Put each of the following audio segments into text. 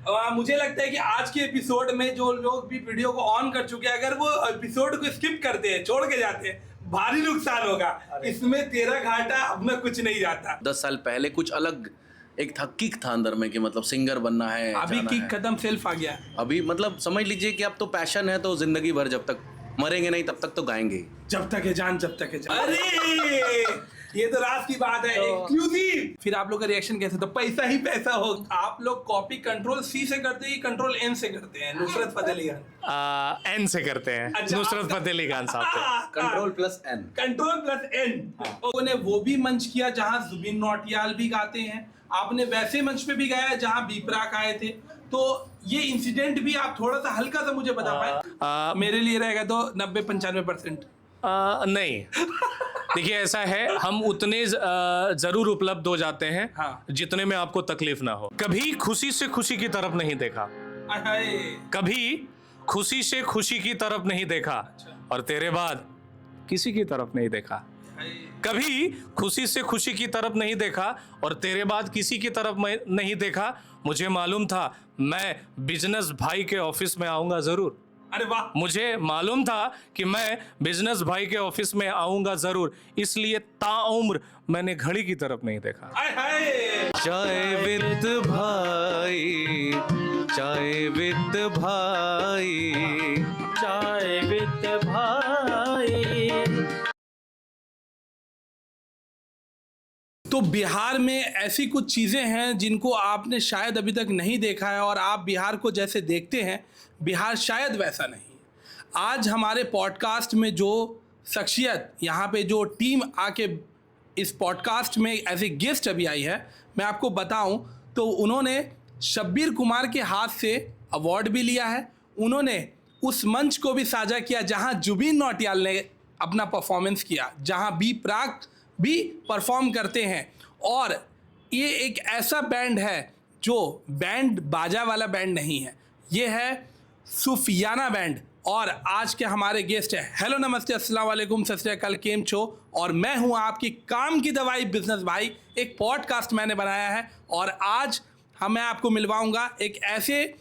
मुझे लगता है कि आज के एपिसोड में जो लोग भी वीडियो को ऑन कर चुके हैं, अगर वो एपिसोड को स्किप करते हैं, छोड़ के जाते हैं, भारी नुकसान होगा। इसमें तेरा घाटा अपना कुछ नहीं जाता। 10 साल पहले कुछ अलग एक था, किक था अंदर में कि मतलब सिंगर बनना है। अभी किक खत्म, सेल्फ आ गया। अभी मतलब समझ लीजिए कि अब तो पैशन है, तो जिंदगी भर जब तक मरेंगे नहीं तब तक तो गाएंगे। जब तक है जान, जब तक है जान। अरे ये तो राज की बात है, एक्सक्लूसिव। फिर आप लोग का रिएक्शन कैसे? तो पैसा ही पैसा हो। आप लोग कॉपी कंट्रोल सी से करते हैं, कंट्रोल एन से करते हैं? नुसरत फतेह अली खान एन से करते हैं। अच्छा, नुसरत फतेह अली खान साहब से control plus N. Control plus N. उन्होंने वो भी मंच किया जहां जुबिन नौटियाल भी गाते हैं। आपने वैसे मंच पे भी गाया जहां बी प्राक आए थे। तो ये इंसिडेंट भी आप थोड़ा सा हल्का सा मुझे बता पाए? मेरे लिए रहेगा तो 90-95%। नहीं देखिए, ऐसा है, हम उतने जरूर उपलब्ध हो जाते हैं जितने में आपको तकलीफ ना हो। कभी खुशी से खुशी की तरफ नहीं देखा, कभी खुशी से खुशी की तरफ नहीं देखा, और तेरे बाद किसी की तरफ नहीं देखा। कभी खुशी से खुशी की तरफ नहीं देखा और तेरे बाद किसी की तरफ नहीं देखा। मुझे मालूम था मैं बिजनेस भाई के ऑफिस में आऊंगा जरूर। अरे वाह। मुझे मालूम था कि मैं बिजनेस भाई के ऑफिस में आऊंगा जरूर, इसलिए ताउम्र मैंने घड़ी की तरफ नहीं देखा। चाय विद भाई, चाय विद भाई, चाय विद भाई। तो बिहार में ऐसी कुछ चीज़ें हैं जिनको आपने शायद अभी तक नहीं देखा है, और आप बिहार को जैसे देखते हैं, बिहार शायद वैसा नहीं है। आज हमारे पॉडकास्ट में जो शख्सियत, यहाँ पे जो टीम आके इस पॉडकास्ट में एज ए गेस्ट अभी आई है, मैं आपको बताऊं तो उन्होंने शब्बीर कुमार के हाथ से अवार्ड भी लिया है। उन्होंने उस मंच को भी साझा किया जहाँ जुबिन नौटियाल ने अपना परफॉर्मेंस किया, जहाँ बी प्राक भी परफॉर्म करते हैं। और ये एक ऐसा बैंड है जो बैंड बाजा वाला बैंड नहीं है, ये है सूफियाना बैंड। और आज के हमारे गेस्ट हैं, हेलो नमस्ते अस्सलाम वालेकुम सत श्री अकाल, केम छो। और मैं हूं आपकी काम की दवाई बिजनेस भाई। एक पॉडकास्ट मैंने बनाया है और आज मैं आपको मिलवाऊंगा एक ऐसे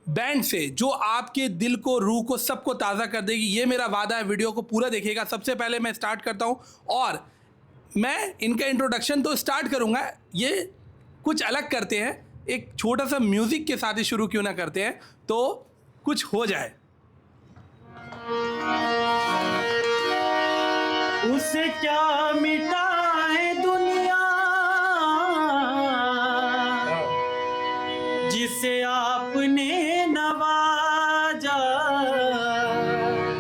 बैंड से जो आपके दिल को, रूह को, सबको ताज़ा कर देगी। ये मेरा वादा है, वीडियो को पूरा देखिएगा। सबसे पहले मैं स्टार्ट करता हूँ और मैं इनका इंट्रोडक्शन तो स्टार्ट करूँगा, ये कुछ अलग करते हैं, एक छोटा सा म्यूज़िक के साथ ही शुरू क्यों ना करते हैं, तो कुछ हो जाए। उसे क्या मिटाए दुनिया जिसे आपने नवाजा,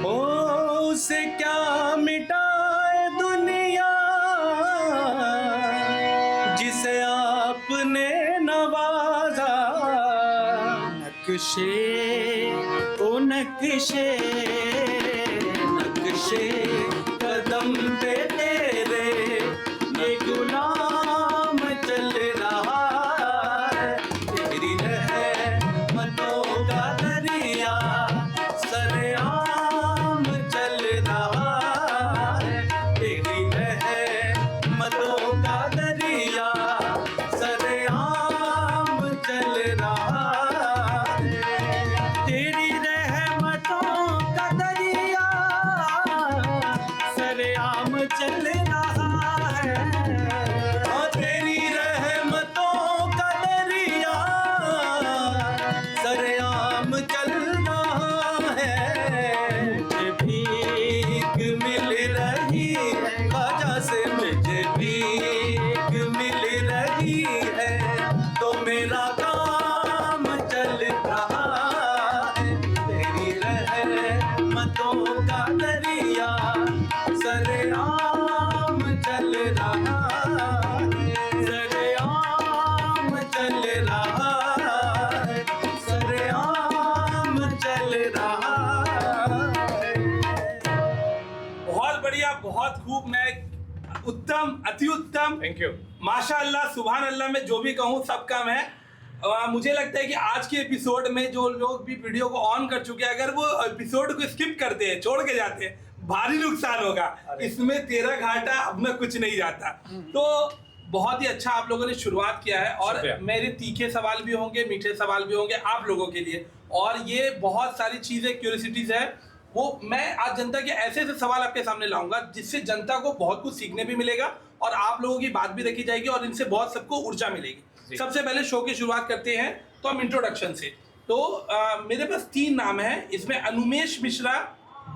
ओ उसे क्या मिटाए दुनिया जिसे आपने नवाजा। नक्शे ओ नक्शे, नक्शे कदम पे तेरे ये गुलाम चल रहा है। तेरी रहमतों का दरिया सरेआम चल रहा है। तेरी रहमतों का दरिया सरेआम चल रहा है। तेरी रहमतों का दरिया सरेआम चल रहा है। हाँ, तेरी रहमतों का दरिया सरेआम चल रहा है। मुझे भीख मिल रही है ख्वाजा से, मुझे भीख मिल रही है, तो मेरा काम चल रहा है। तेरी रहमतों का दरिया सरेआम चल रहा है, सरेआम चल रहा है, सरेआम चल रहा है। बहुत बढ़िया, बहुत खूब। मैं उत्तम, अति उत्तम, थैंक यू। माशाअल्लाह, सुभान अल्लाह। मैं जो भी कहूँ सब कम है। मुझे लगता है कि आज के एपिसोड में जो लोग भी वीडियो को ऑन कर चुके हैं, अगर वो एपिसोड को स्किप करते हैं, छोड़ के जाते हैं, भारी नुकसान होगा। इसमें तेरा घाटा अपना कुछ नहीं जाता। तो बहुत ही अच्छा आप लोगों ने शुरुआत किया है और शुक्रिया। मेरे तीखे सवाल भी होंगे, मीठे सवाल भी होंगे आप लोगों के लिए, और ये बहुत सारी चीज़ें क्यूरियोसिटीज़ है, वो मैं आज जनता के ऐसे ऐसे सवाल आपके सामने लाऊंगा जिससे जनता को बहुत कुछ सीखने भी मिलेगा और आप लोगों की बात भी रखी जाएगी और इनसे बहुत सबको ऊर्जा मिलेगी। सबसे पहले शो की शुरुआत करते हैं तो हम इंट्रोडक्शन से। तो मेरे पास 3 नाम है, इसमें अनुमेश मिश्रा,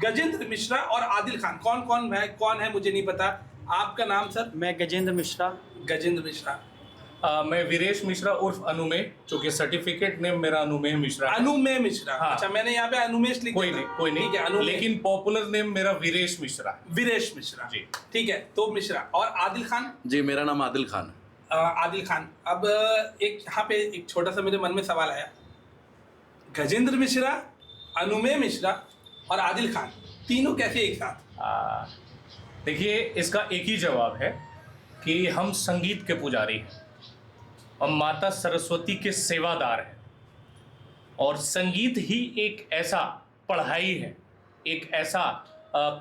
गजेंद्र मिश्रा और आदिल खान। कौन है मुझे नहीं पता। आपका नाम सर? मैं गजेंद्र मिश्रा। गजेंद्र मिश्रा। मैं वीरेश मिश्रा उर्फ अनुमेय, चूंकि सर्टिफिकेट नेम मेरा अनुमेय मिश्रा है। अनुमेय मिश्रा। हाँ। अच्छा, मैंने यहाँ पे अनुमेश लिखा। कोई नहीं, ठीक है, अनुमेय। लेकिन पॉपुलर नेम मेरा वीरेश मिश्रा है। वीरेश मिश्रा जी। ठीक है, तो मिश्रा। और आदिल खान? जी, मेरा नाम आदिल खान। आदिल खान। अब एक यहाँ पे एक छोटा सा मेरे मन में सवाल आया, गजेंद्र मिश्रा, अनुमेय मिश्रा और आदिल खान तीनों कैसे एक साथ? देखिए, इसका एक ही जवाब है कि हम संगीत के पुजारी हैं और माता सरस्वती के सेवादार हैं, और संगीत ही एक ऐसा पढ़ाई है, एक ऐसा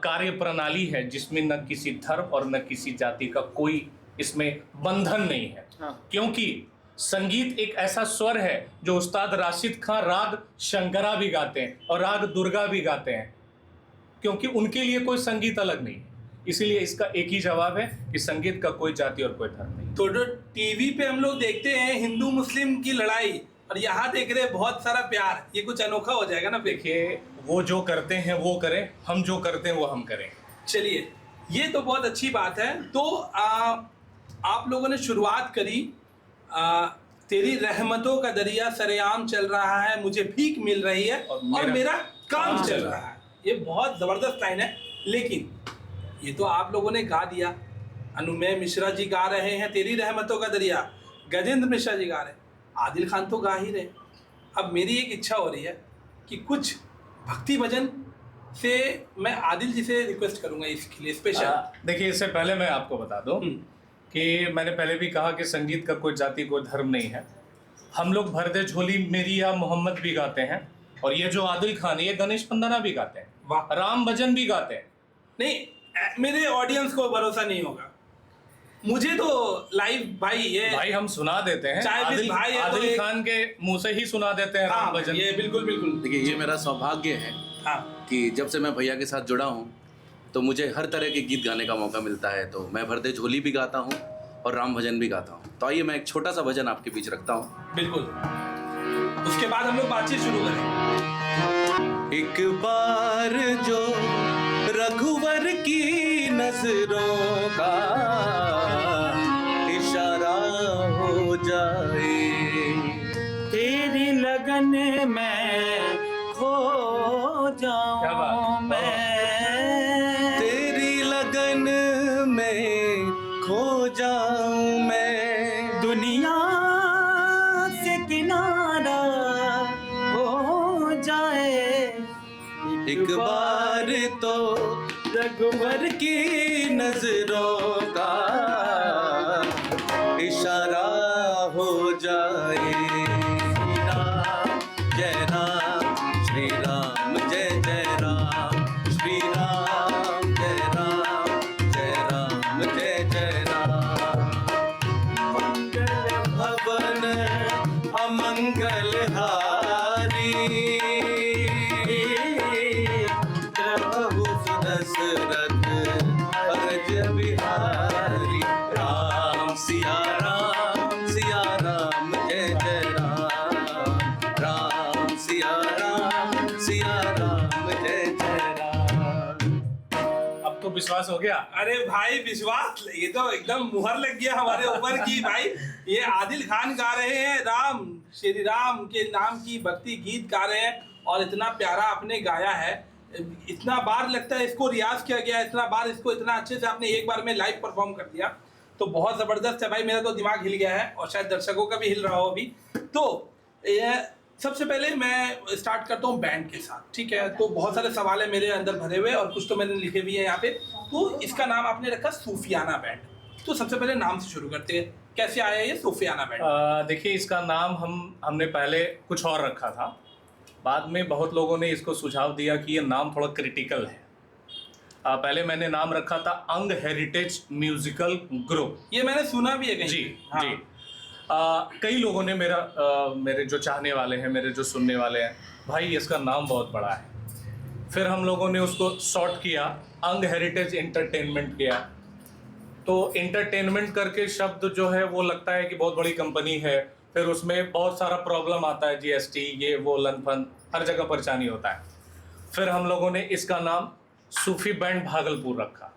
कार्य प्रणाली है जिसमें न किसी धर्म और न किसी जाति का कोई इसमें बंधन नहीं है। क्योंकि संगीत एक ऐसा स्वर है जो उस्ताद राशिद खान राग शंकरा भी गाते हैं और राग दुर्गा भी गाते हैं, क्योंकि उनके लिए कोई संगीत अलग नहीं है। इसीलिए इसका एक ही जवाब है कि संगीत का कोई जाति और कोई धर्म नहीं। तो जो टीवी पे हम लोग देखते हैं हिंदू मुस्लिम की लड़ाई, और यहाँ देख रहे हैं बहुत सारा प्यार, ये कुछ अनोखा हो जाएगा ना। देखिए, वो जो करते हैं वो करें, हम जो करते हैं वो हम करें। चलिए, ये तो बहुत अच्छी बात है। तो आप लोगों ने शुरुआत करी, तेरी रहमतों का दरिया सरेआम चल रहा है, मुझे भीख मिल रही है और मेरा काम चल रहा है। ये बहुत ज़बरदस्त लाइन है, लेकिन ये तो आप लोगों ने गा दिया। अनुमेय मिश्रा जी गा रहे हैं तेरी रहमतों का दरिया, गजेंद्र मिश्रा जी गा रहे हैं, आदिल खान तो गा ही रहे। अब मेरी एक इच्छा हो रही है कि कुछ भक्ति भजन से मैं आदिल जी से रिक्वेस्ट करूंगा इसके लिए स्पेशल। देखिए, इससे पहले मैं आपको बता दूं कि मैंने पहले भी कहा कि संगीत का कोई जाति कोई धर्म नहीं है। हम लोग भर दे झोली मेरी या मोहम्मद भी गाते हैं, और ये जो आदिल खान ये गणेश वंदना भी गाते हैं, वाह। राम भजन भी गाते हैं। नहीं, मेरे ऑडियंस को भरोसा नहीं होगा, मुझे तो लाइव भाई हम सुना देते हैं। आदिल आदिल खान के मुंह से ही सुना देते हैं राम भजन। ये बिल्कुल बिल्कुल। देखिए, ये मेरा सौभाग्य है कि जब से मैं भैया के साथ जुड़ा हूँ तो मुझे हर तरह के गीत गाने का मौका मिलता है। तो मैं भरदे झोली भी गाता हूँ और राम भजन भी गाता हूँ। तो आइए मैं एक छोटा सा भजन आपके बीच रखता हूँ। बिल्कुल, उसके बाद हम लोग बातचीत शुरू करें। एक बार जो रघुवर की नजरों का इशारा हो जाए, तेरी लगन में खो जाऊं मैं, तेरी लगन में खो जाऊं मैं, दुनिया से किनारा हो जाए, एक बार तो रघुवर की नजरों का इशारा हो जाए। श्री राम जय जय राम, श्री राम जय राम, जय राम जय जय राम। मंगल भवन अमंगल हारी, प्रभु दशरथ अरज बिहारी। राम सिया राम जय जय राम, राम सिया राम जय जय राम। अब तो विश्वास हो गया। अरे भाई विश्वास, ये तो एकदम मुहर लग गया हमारे ऊपर की भाई ये आदिल खान गा रहे हैं, राम श्री राम के नाम की भक्ति गीत गा रहे हैं, और इतना प्यारा आपने गाया है। इतना बार लगता है इसको रियाज किया गया, इतना बार इसको इतना अच्छे से आपने एक बार में लाइव परफॉर्म कर दिया, तो बहुत ज़बरदस्त है भाई। मेरा तो दिमाग हिल गया है और शायद दर्शकों का भी हिल रहा हो अभी। तो सबसे पहले मैं स्टार्ट करता हूँ बैंड के साथ, ठीक है। तो बहुत सारे सवाल है मेरे अंदर भरे हुए और कुछ तो मैंने लिखे भी है यहाँ पे। तो इसका नाम आपने रखा सूफियाना बैंड। तो सबसे पहले नाम से शुरू करते हैं, कैसे आया ये सूफियाना बैंड? देखिए, इसका नाम हमने पहले कुछ और रखा था, बाद में बहुत लोगों ने इसको सुझाव दिया कि ये नाम थोड़ा क्रिटिकल है, पहले मैंने नाम रखा था अंग हेरिटेज म्यूजिकल ग्रुप। ये मैंने सुना भी है कहीं। जी हाँ। जी। कई लोगों ने मेरे जो चाहने वाले हैं, मेरे जो सुनने वाले हैं, भाई इसका नाम बहुत बड़ा है। फिर हम लोगों ने उसको शॉर्ट किया, अंग हेरिटेज एंटरटेनमेंट किया। तो एंटरटेनमेंट करके शब्द जो है वो लगता है कि बहुत बड़ी कंपनी है, फिर उसमें बहुत सारा प्रॉब्लम आता है, जीएसटी ये वो लन-फन, हर जगह परेशानी होता है। फिर हम लोगों ने इसका नाम सूफी बैंड भागलपुर रखा।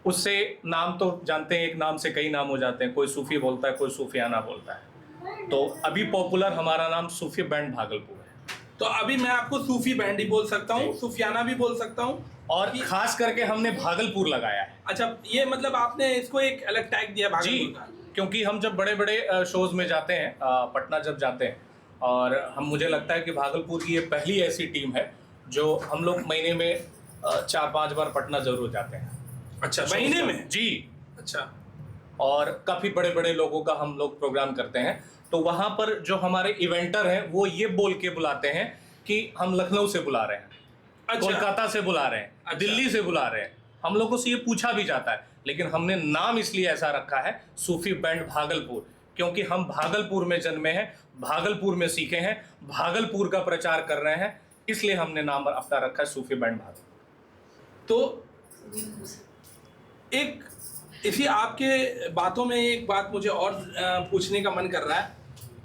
उससे नाम तो जानते हैं, एक नाम से कई नाम हो जाते हैं, कोई सूफी बोलता है, कोई सूफियाना बोलता है। तो अभी पॉपुलर हमारा नाम सूफी बैंड भागलपुर है। तो अभी मैं आपको सूफी बैंड ही बोल सकता हूँ, सूफियाना भी बोल सकता हूँ, और खास करके हमने भागलपुर लगाया है। अच्छा, ये मतलब आपने इसको एक अलग टैग दिया जी, भागलपुर का। क्योंकि हम जब बड़े बड़े शोज में जाते हैं, पटना जब जाते हैं, और मुझे लगता है कि भागलपुर की ये पहली ऐसी टीम है जो हम लोग महीने में 4-5 बार पटना जरूर जाते हैं। अच्छा, महीने में? जी। अच्छा। और काफ़ी बड़े बड़े लोगों का हम लोग प्रोग्राम करते हैं, तो वहाँ पर जो हमारे इवेंटर हैं वो ये बोल के बुलाते हैं कि हम लखनऊ से बुला रहे हैं, अच्छा। कोलकाता से बुला रहे हैं, अच्छा। दिल्ली से बुला रहे हैं। हम लोगों से ये पूछा भी जाता है, लेकिन हमने नाम इसलिए ऐसा रखा है सूफी बैंड भागलपुर, क्योंकि हम भागलपुर में जन्मे हैं, भागलपुर में सीखे हैं, भागलपुर का प्रचार कर रहे हैं, इसलिए हमने नाम अपना रखा है सूफी बैंड भागलपुर। तो एक इसी आपके बातों में एक बात मुझे और पूछने का मन कर रहा है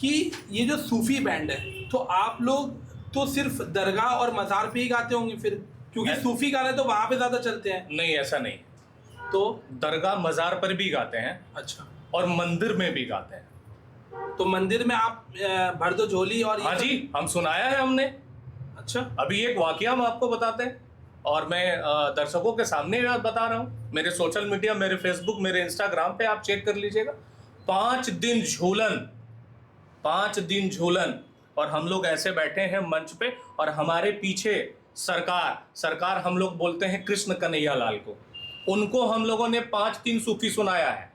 कि ये जो सूफी बैंड है, तो आप लोग तो सिर्फ दरगाह और मज़ार पे ही गाते होंगे फिर, क्योंकि सूफी गाने तो वहाँ पे ज़्यादा चलते हैं। नहीं, ऐसा नहीं। तो दरगाह मज़ार पर भी गाते हैं, अच्छा, और मंदिर में भी गाते हैं। तो मंदिर में आप भर दो झोली और हाँ जी, हम सुनाया है हमने। अच्छा, अभी एक वाकया हम आपको बताते हैं, और मैं दर्शकों के सामने बात बता रहा हूँ। मेरे सोशल मीडिया, मेरे फेसबुक, मेरे इंस्टाग्राम पे आप चेक कर लीजिएगा। 5 दिन झूलन, 5 दिन झूलन, और हम लोग ऐसे बैठे हैं मंच पे, और हमारे पीछे सरकार हम लोग बोलते हैं कृष्ण कन्हैया लाल को, उनको हम लोगों ने 5 दिन सूफी सुनाया है।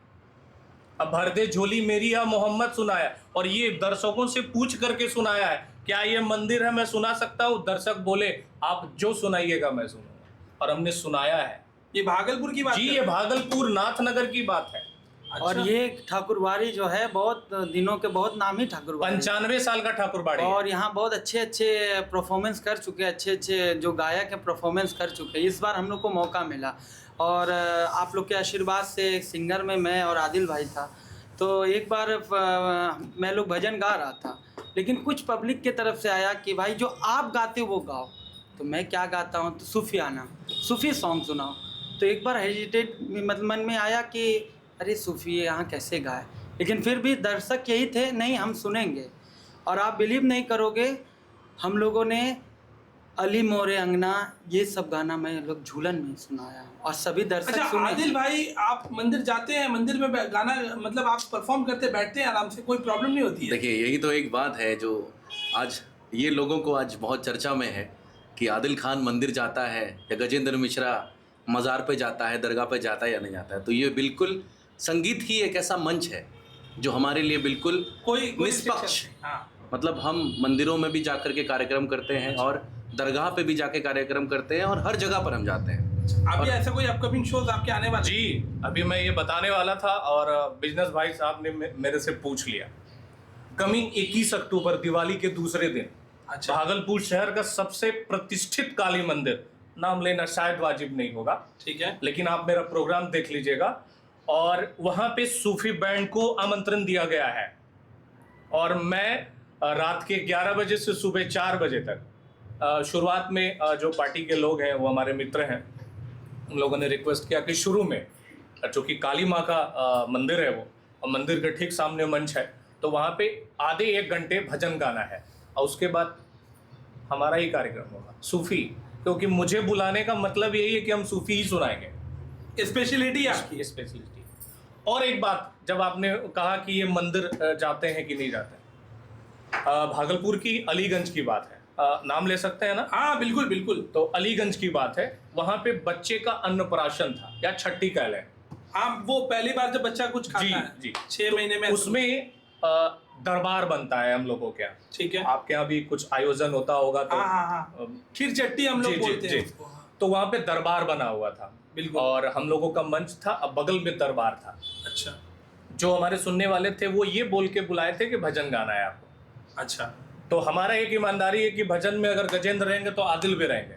अब भर दे झोली मेरी या मोहम्मद सुनाया, और ये दर्शकों से पूछ करके सुनाया है, क्या ये मंदिर है मैं सुना सकता हूँ? दर्शक बोले आप जो सुनाइएगा मैं सुनूंगा, और हमने सुनाया है। ये भागलपुर की बात जी, ये भागलपुर नाथनगर की बात है। अच्छा। और ये ठाकुरबाड़ी जो है बहुत दिनों के बहुत नामी ठाकुरबाड़ी, 95 साल का ठाकुरबाड़ी है। और यहाँ बहुत अच्छे अच्छे परफॉर्मेंस कर चुके, अच्छे अच्छे जो गायक हैं परफॉर्मेंस कर चुके। इस बार हम लोग को मौका मिला, और आप लोग के आशीर्वाद से सिंगर में मैं और आदिल भाई था। तो एक बार मैं लोग भजन गा रहा था, लेकिन कुछ पब्लिक के तरफ से आया कि भाई जो आप गाते हो वो गाओ। तो मैं क्या गाता हूँ, तो सूफियाना, सूफी सॉन्ग सुनाओ। तो एक बार हेजिटेट मतलब मन में आया कि अरे सूफी यहाँ कैसे गाए, लेकिन फिर भी दर्शक यही थे, नहीं हम सुनेंगे। और आप बिलीव नहीं करोगे, हम लोगों ने अली मोरे अंगना ये सब गाना मैं लोग झूलन में सुनाया, और सभी दर्शक अच्छा, सुने। आदिल भाई आप मंदिर जाते हैं, मंदिर में गाना मतलब आप परफॉर्म करते बैठते हैं आराम से, कोई प्रॉब्लम नहीं होती है? देखिए, यही तो एक बात है जो आज ये लोगों को आज बहुत चर्चा में है कि आदिल खान मंदिर जाता है या गजेंद्र मिश्रा मज़ार पे जाता है, दरगाह पे जाता है या नहीं जाता है। तो ये बिल्कुल संगीत ही एक ऐसा मंच है जो हमारे लिए बिल्कुल कोई निष्पक्ष, हाँ। मतलब हम मंदिरों में भी जाकर के कार्यक्रम करते हैं, और दरगाह पे भी जाके कार्यक्रम करते हैं, और हर जगह पर हम जाते हैं। अभी ऐसा कोई अपकमिंग शोज आपके आने वाले? जी, अभी मैं ये बताने वाला था, और बिजनेस भाई साहब ने मेरे से पूछ लिया। कमिंग 21 अक्टूबर दिवाली के दूसरे दिन, अच्छा। भागलपुर शहर का सबसे प्रतिष्ठित काली मंदिर, नाम लेना शायद वाजिब नहीं होगा, ठीक है, लेकिन आप मेरा प्रोग्राम देख लीजिएगा, और वहाँ पे सूफी बैंड को आमंत्रण दिया गया है। और मैं रात के 11 बजे से सुबह 4 बजे तक, शुरुआत में जो पार्टी के लोग हैं वो हमारे मित्र हैं, उन लोगों ने रिक्वेस्ट किया कि शुरू में, चूँकि काली माँ का मंदिर है वो, और मंदिर के ठीक सामने मंच है, तो वहाँ पे आधे 1 घंटे भजन गाना है, और उसके बाद हमारा ही कार्यक्रम होगा सूफी, क्योंकि मुझे बुलाने का मतलब यही है कि हम सूफी ही सुनाएंगे। स्पेशलिटी आपकी? स्पेशलिटी। और एक बात, जब आपने कहा कि ये मंदिर जाते हैं कि नहीं जाते हैं, भागलपुर की अलीगंज की बात है, नाम ले सकते हैं ना? हाँ बिल्कुल बिल्कुल। तो अलीगंज की बात है, वहाँ पे बच्चे का अन्नप्राशन था, या छठी कह लें। हाँ, वो पहली बार जब बच्चा कुछ खाता जी, है जी। 6 महीने में, उसमें दरबार बनता है हम लोगों के यहाँ। ठीक है। आपके यहाँ भी कुछ आयोजन होता होगा तो हाँ हाँ हाँ, खीर चट्टी हम लोग जी, बोलते जी, हैं जी। उसको। तो वहाँ पे दरबार बना हुआ था, बिल्कुल। और हम लोगों का मंच था, अब बगल में दरबार था। अच्छा जो हमारे सुनने वाले थे वो ये बोल के बुलाए थे कि भजन गाना है आपको। अच्छा। तो हमारा एक ईमानदारी है कि भजन में अगर गजेंद्र रहेंगे तो आदिल भी रहेंगे,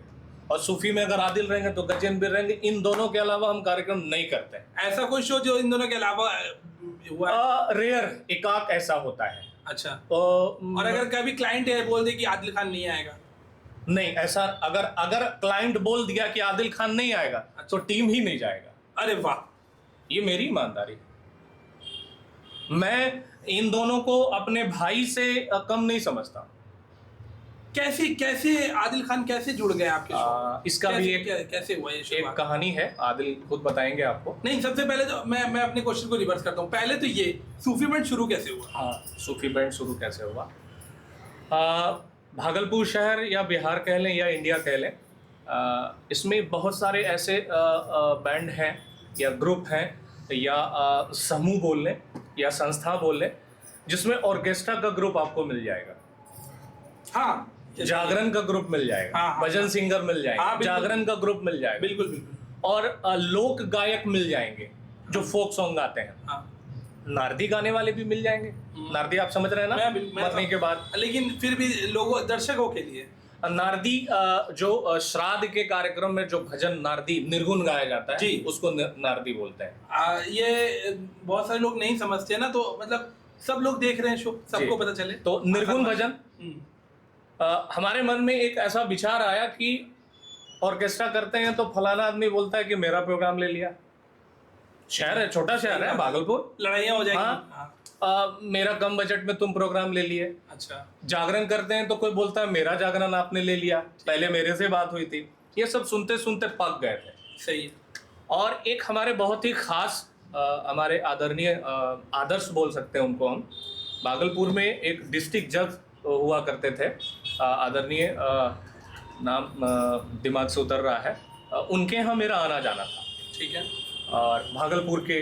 और सूफी में अगर आदिल रहेंगे तो गजेंद्र भी रहेंगे। इन दोनों के अलावा हम कार्यक्रम नहीं करते। ऐसा कोई शो जो इन दोनों के अलावा हुआ है? रेयर एकाक ऐसा होता है। अच्छा। तो और अगर कभी क्लाइंट बोल दे कि आदिल खान नहीं आएगा? नहीं, ऐसा अगर क्लाइंट बोल दिया कि आदिल खान नहीं आएगा तो टीम ही नहीं जाएगा। अरे वाह, ये मेरी ईमानदारी है। मैं इन दोनों को अपने भाई से कम नहीं समझता। कैसे आदिल खान कैसे जुड़ गए आपके शो? इसका भी एक कैसे हुआ ये एक शुरुआत? कहानी है, आदिल खुद बताएंगे आपको। नहीं, सबसे पहले तो मैं अपने क्वेश्चन को रिवर्स करता हूँ। पहले तो ये सूफी बैंड शुरू कैसे हुआ? हाँ, सूफी बैंड शुरू कैसे हुआ? भागलपुर शहर या बिहार कह लें या इंडिया कह लें, इसमें बहुत सारे ऐसे बैंड हैं या ग्रुप हैं या समूह बोल लें या संस्था बोल लें, जिसमें ऑर्केस्ट्रा का ग्रुप आपको मिल जाएगा। हाँ, जागरण का ग्रुप मिल जाएगा, हाँ, भजन सिंगर मिल जाएगा, हाँ, जागरण का ग्रुप मिल जाएगा, बिल्कुल बिल्कुल। और लोक गायक मिल जाएंगे जो फोक सॉन्ग गाते हैं। हाँ, नारदी गाने वाले भी मिल जाएंगे। नारदी आप समझ रहे हैं ना, मरने के बाद। लेकिन फिर भी लोगों दर्शकों के लिए नारदी जो श्राद्ध के कार्यक्रम में जो भजन नारदी निर्गुण गाया जाता है जी, उसको नारदी बोलते हैं। ये बहुत सारे लोग नहीं समझते ना, तो मतलब सब लोग देख रहे हैं शो, सबको पता चले। तो निर्गुण भजन, हमारे मन में एक ऐसा विचार आया कि ऑर्केस्ट्रा करते हैं तो फलाना आदमी बोलता है कि मेरा प्रोग्राम ले लिया। शहर है, छोटा शहर है भागलपुर, लड़ाइयाँ हो जाएंगी। हाँ, मेरा कम बजट में तुम प्रोग्राम ले लिए। अच्छा। जागरण करते हैं तो कोई बोलता है मेरा जागरण आपने ले लिया, पहले मेरे से बात हुई थी। ये सब सुनते सुनते पक गए थे। सही है। और एक हमारे बहुत ही खास हमारे आदरणीय आदर्श बोल सकते हैं उनको हम, भागलपुर में एक डिस्ट्रिक्ट जज हुआ करते थे, आदरणीय नाम दिमाग से उतर रहा है, उनके यहाँ मेरा आना जाना था। ठीक है। और भागलपुर के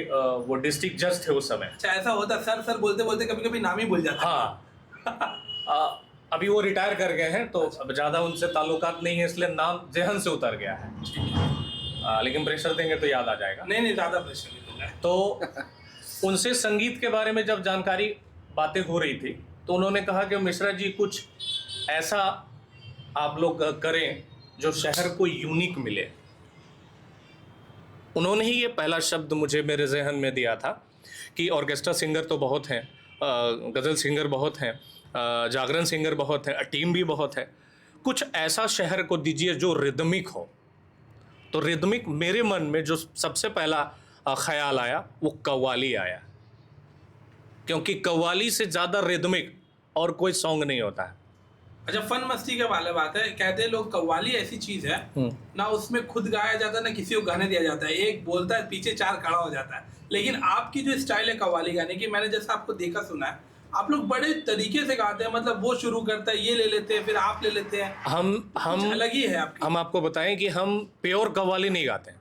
वो डिस्ट्रिक्ट जज थे उस समय। अच्छा, ऐसा होता सर बोलते बोलते कभी कभी नाम ही भूल जाता। हाँ। अभी वो रिटायर कर गए हैं तो अब ज़्यादा उनसे ताल्लुकात नहीं है, इसलिए नाम जहन से उतर गया है। लेकिन प्रेशर देंगे तो याद आ जाएगा। नहीं, ज़्यादा प्रेशर नहीं देना है। तो उनसे संगीत के बारे में जब जानकारी बातें हो रही थी तो उन्होंने कहा कि मिश्रा जी कुछ ऐसा आप लोग करें जो शहर को यूनिक मिले। उन्होंने ही ये पहला शब्द मुझे मेरे जहन में दिया था कि ऑर्केस्ट्रा सिंगर तो बहुत हैं, गज़ल सिंगर बहुत हैं, जागरण सिंगर बहुत हैं, टीम भी बहुत है, कुछ ऐसा शहर को दीजिए जो रिदमिक हो। तो रिदमिक मेरे मन में जो सबसे पहला ख्याल आया वो कव्वाली आया, क्योंकि कव्वाली से ज़्यादा रिदमिक और कोई सॉन्ग नहीं होता है। अच्छा, फन मस्ती के वाले बात है, कहते हैं लोग कव्वाली ऐसी चीज है ना, उसमें खुद गाया जाता है ना किसी को गाने दिया जाता है, एक बोलता है पीछे चार खड़ा हो जाता है। लेकिन आपकी जो स्टाइल है कव्वाली गाने की, मैंने जैसा आपको देखा सुना है, आप लोग बड़े तरीके से गाते हैं। मतलब वो शुरू करता है, ये ले लेते हैं, फिर आप ले लेते हैं। हम अलग ही है आपकी। हम आपको बताएं कि हम प्योर कव्वाली नहीं गाते हैं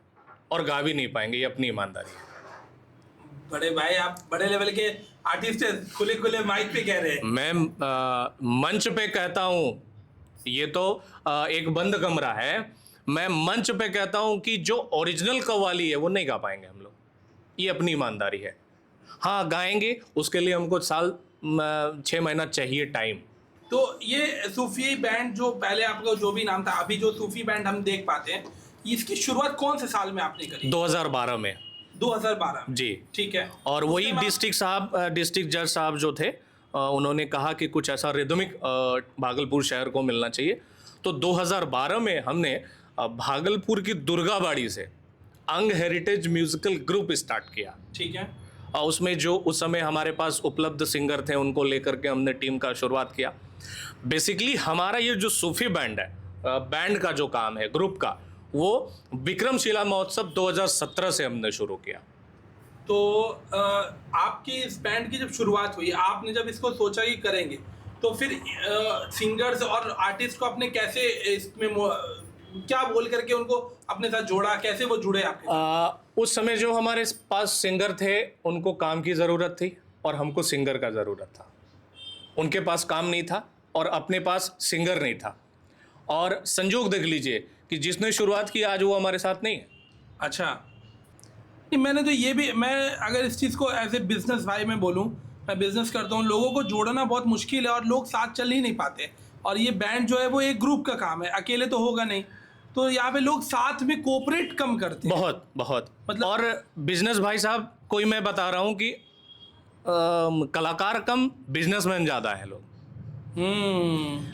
और गा भी नहीं पाएंगे, ये अपनी ईमानदारी है। बड़े भाई, आप बड़े लेवल के आर्टिस्ट हैं, खुले खुले माइक पे कह रहे हैं। मैं मंच पे कहता हूँ, ये तो एक बंद कमरा है, मैं मंच पे कहता हूँ कि जो ओरिजिनल कव्वाली है वो नहीं गा पाएंगे हम लोग, ये अपनी ईमानदारी है। हाँ, गाएंगे, उसके लिए हमको 6 महीना चाहिए टाइम। तो ये सूफी बैंड जो पहले आपका जो भी नाम था, अभी जो सूफी बैंड हम देख पाते हैं, इसकी शुरुआत कौन से साल में आपने करी? 2012 में। 2012 जी, ठीक है। और वही डिस्ट्रिक्ट जज साहब जो थे, उन्होंने कहा कि कुछ ऐसा रिदमिक भागलपुर शहर को मिलना चाहिए। तो 2012 में हमने भागलपुर की दुर्गाबाड़ी से अंग हेरिटेज म्यूजिकल ग्रुप स्टार्ट किया। ठीक है। और उसमें जो उस समय हमारे पास उपलब्ध सिंगर थे उनको लेकर के हमने टीम का शुरुआत किया। बेसिकली हमारा ये जो सूफी बैंड है, बैंड का जो काम है ग्रुप का, वो विक्रमशिला महोत्सव 2017 से हमने शुरू किया। तो आपकी इस बैंड की जब शुरुआत हुई, आपने जब इसको सोचा कि करेंगे, तो फिर सिंगर्स और आर्टिस्ट को आपने कैसे इसमें क्या बोल करके उनको अपने साथ जोड़ा, कैसे वो जुड़े आपके? उस समय जो हमारे पास सिंगर थे उनको काम की ज़रूरत थी और हमको सिंगर का ज़रूरत था। उनके पास काम नहीं था और अपने पास सिंगर नहीं था। और संजोग देख लीजिए कि जिसने शुरुआत की आज वो हमारे साथ नहीं है। अच्छा, नहीं मैंने तो ये भी, मैं अगर इस चीज़ को एज ए बिजनेस भाई मैं बोलूँ, मैं बिजनेस करता हूँ, लोगों को जोड़ना बहुत मुश्किल है और लोग साथ चल ही नहीं पाते। और ये बैंड जो है वो एक ग्रुप का काम है, अकेले तो होगा नहीं। तो यहाँ पे लोग साथ में कोऑपरेट कम करते हैं। बहुत बहुत मतलब- और बिजनेस भाई साहब, कोई मैं बता रहा हूँ कि कलाकार कम, बिजनेसमैन ज़्यादा है लोग।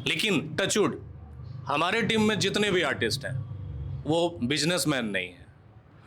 लेकिन टचवुड, हमारे टीम में जितने भी आर्टिस्ट हैं वो बिजनेसमैन नहीं है।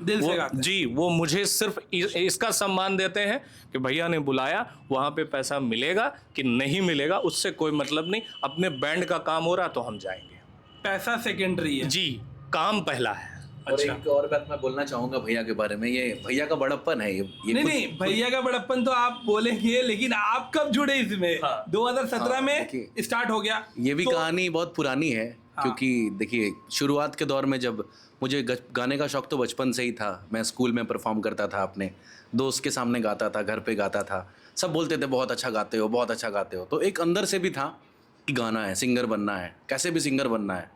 दिल से वो गाते हैं। जी, वो मुझे सिर्फ इसका सम्मान देते हैं कि भैया ने बुलाया, वहाँ पे पैसा मिलेगा कि नहीं मिलेगा उससे कोई मतलब नहीं, अपने बैंड का काम हो रहा तो हम जाएंगे। पैसा सेकेंडरी है। जी, काम पहला है। और एक और बात मैं बोलना चाहूँगा भैया के बारे में, ये भैया का बड़प्पन है ये नहीं नहीं, भैया का बड़प्पन तो आप बोलेंगे, लेकिन आप कब जुड़े इसमें? हाँ। 2017 में देखिए, स्टार्ट हो गया। ये भी तो- कहानी बहुत पुरानी है। क्योंकि देखिए, शुरुआत के दौर में जब मुझे गाने का शौक तो बचपन से ही था, मैं स्कूल में परफॉर्म करता था, अपने दोस्त के सामने गाता था, घर पे गाता था, सब बोलते थे बहुत अच्छा गाते हो, बहुत अच्छा गाते हो। तो एक अंदर से भी था कि गाना है, सिंगर बनना है, कैसे भी सिंगर बनना है।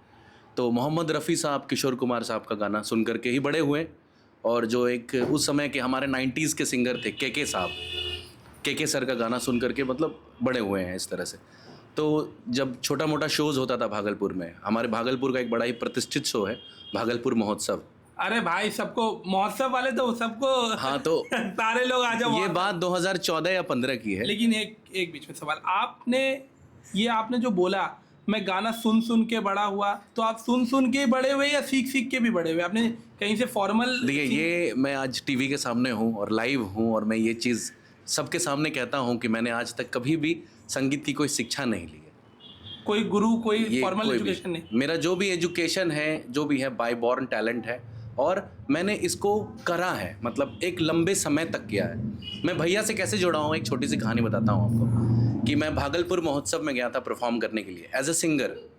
तो मोहम्मद रफ़ी साहब, किशोर कुमार साहब का गाना सुन करके ही बड़े हुए। और जो एक उस समय के हमारे 90s के सिंगर थे, के साहब, के सर का गाना सुन करके मतलब बड़े हुए हैं इस तरह से। तो जब छोटा मोटा शोज़ होता था भागलपुर में, हमारे भागलपुर का एक बड़ा ही प्रतिष्ठित शो है भागलपुर महोत्सव। अरे भाई, सबको महोत्सव वाले तो सबको हाँ, तो सारे लोग आ जाओ। ये बात 2014 या 15 की है। लेकिन एक बीच में सवाल, आपने जो बोला मैं गाना सुन सुन के बड़ा हुआ, तो आप सुन के बड़े हुए या सीख सीख के भी बड़े हुए? आपने कहीं से फॉर्मल? देखिए, ये मैं आज टीवी के सामने हूँ और लाइव हूँ, और मैं ये चीज़ सबके सामने कहता हूँ कि मैंने आज तक कभी भी संगीत की कोई शिक्षा नहीं ली है। कोई गुरु, कोई ये फॉर्मल कोई भी- एजुकेशन नहीं? मेरा जो भी एजुकेशन है, जो भी है, बाय बॉर्न टैलेंट है, और मैंने इसको करा है, मतलब एक लंबे समय तक किया है। मैं भैया से कैसे जुड़ा हूँ, एक छोटी सी कहानी बताता हूँ आपको। कि मैं भागलपुर महोत्सव में गया था परफॉर्म करने के लिए एज ए सिंगर।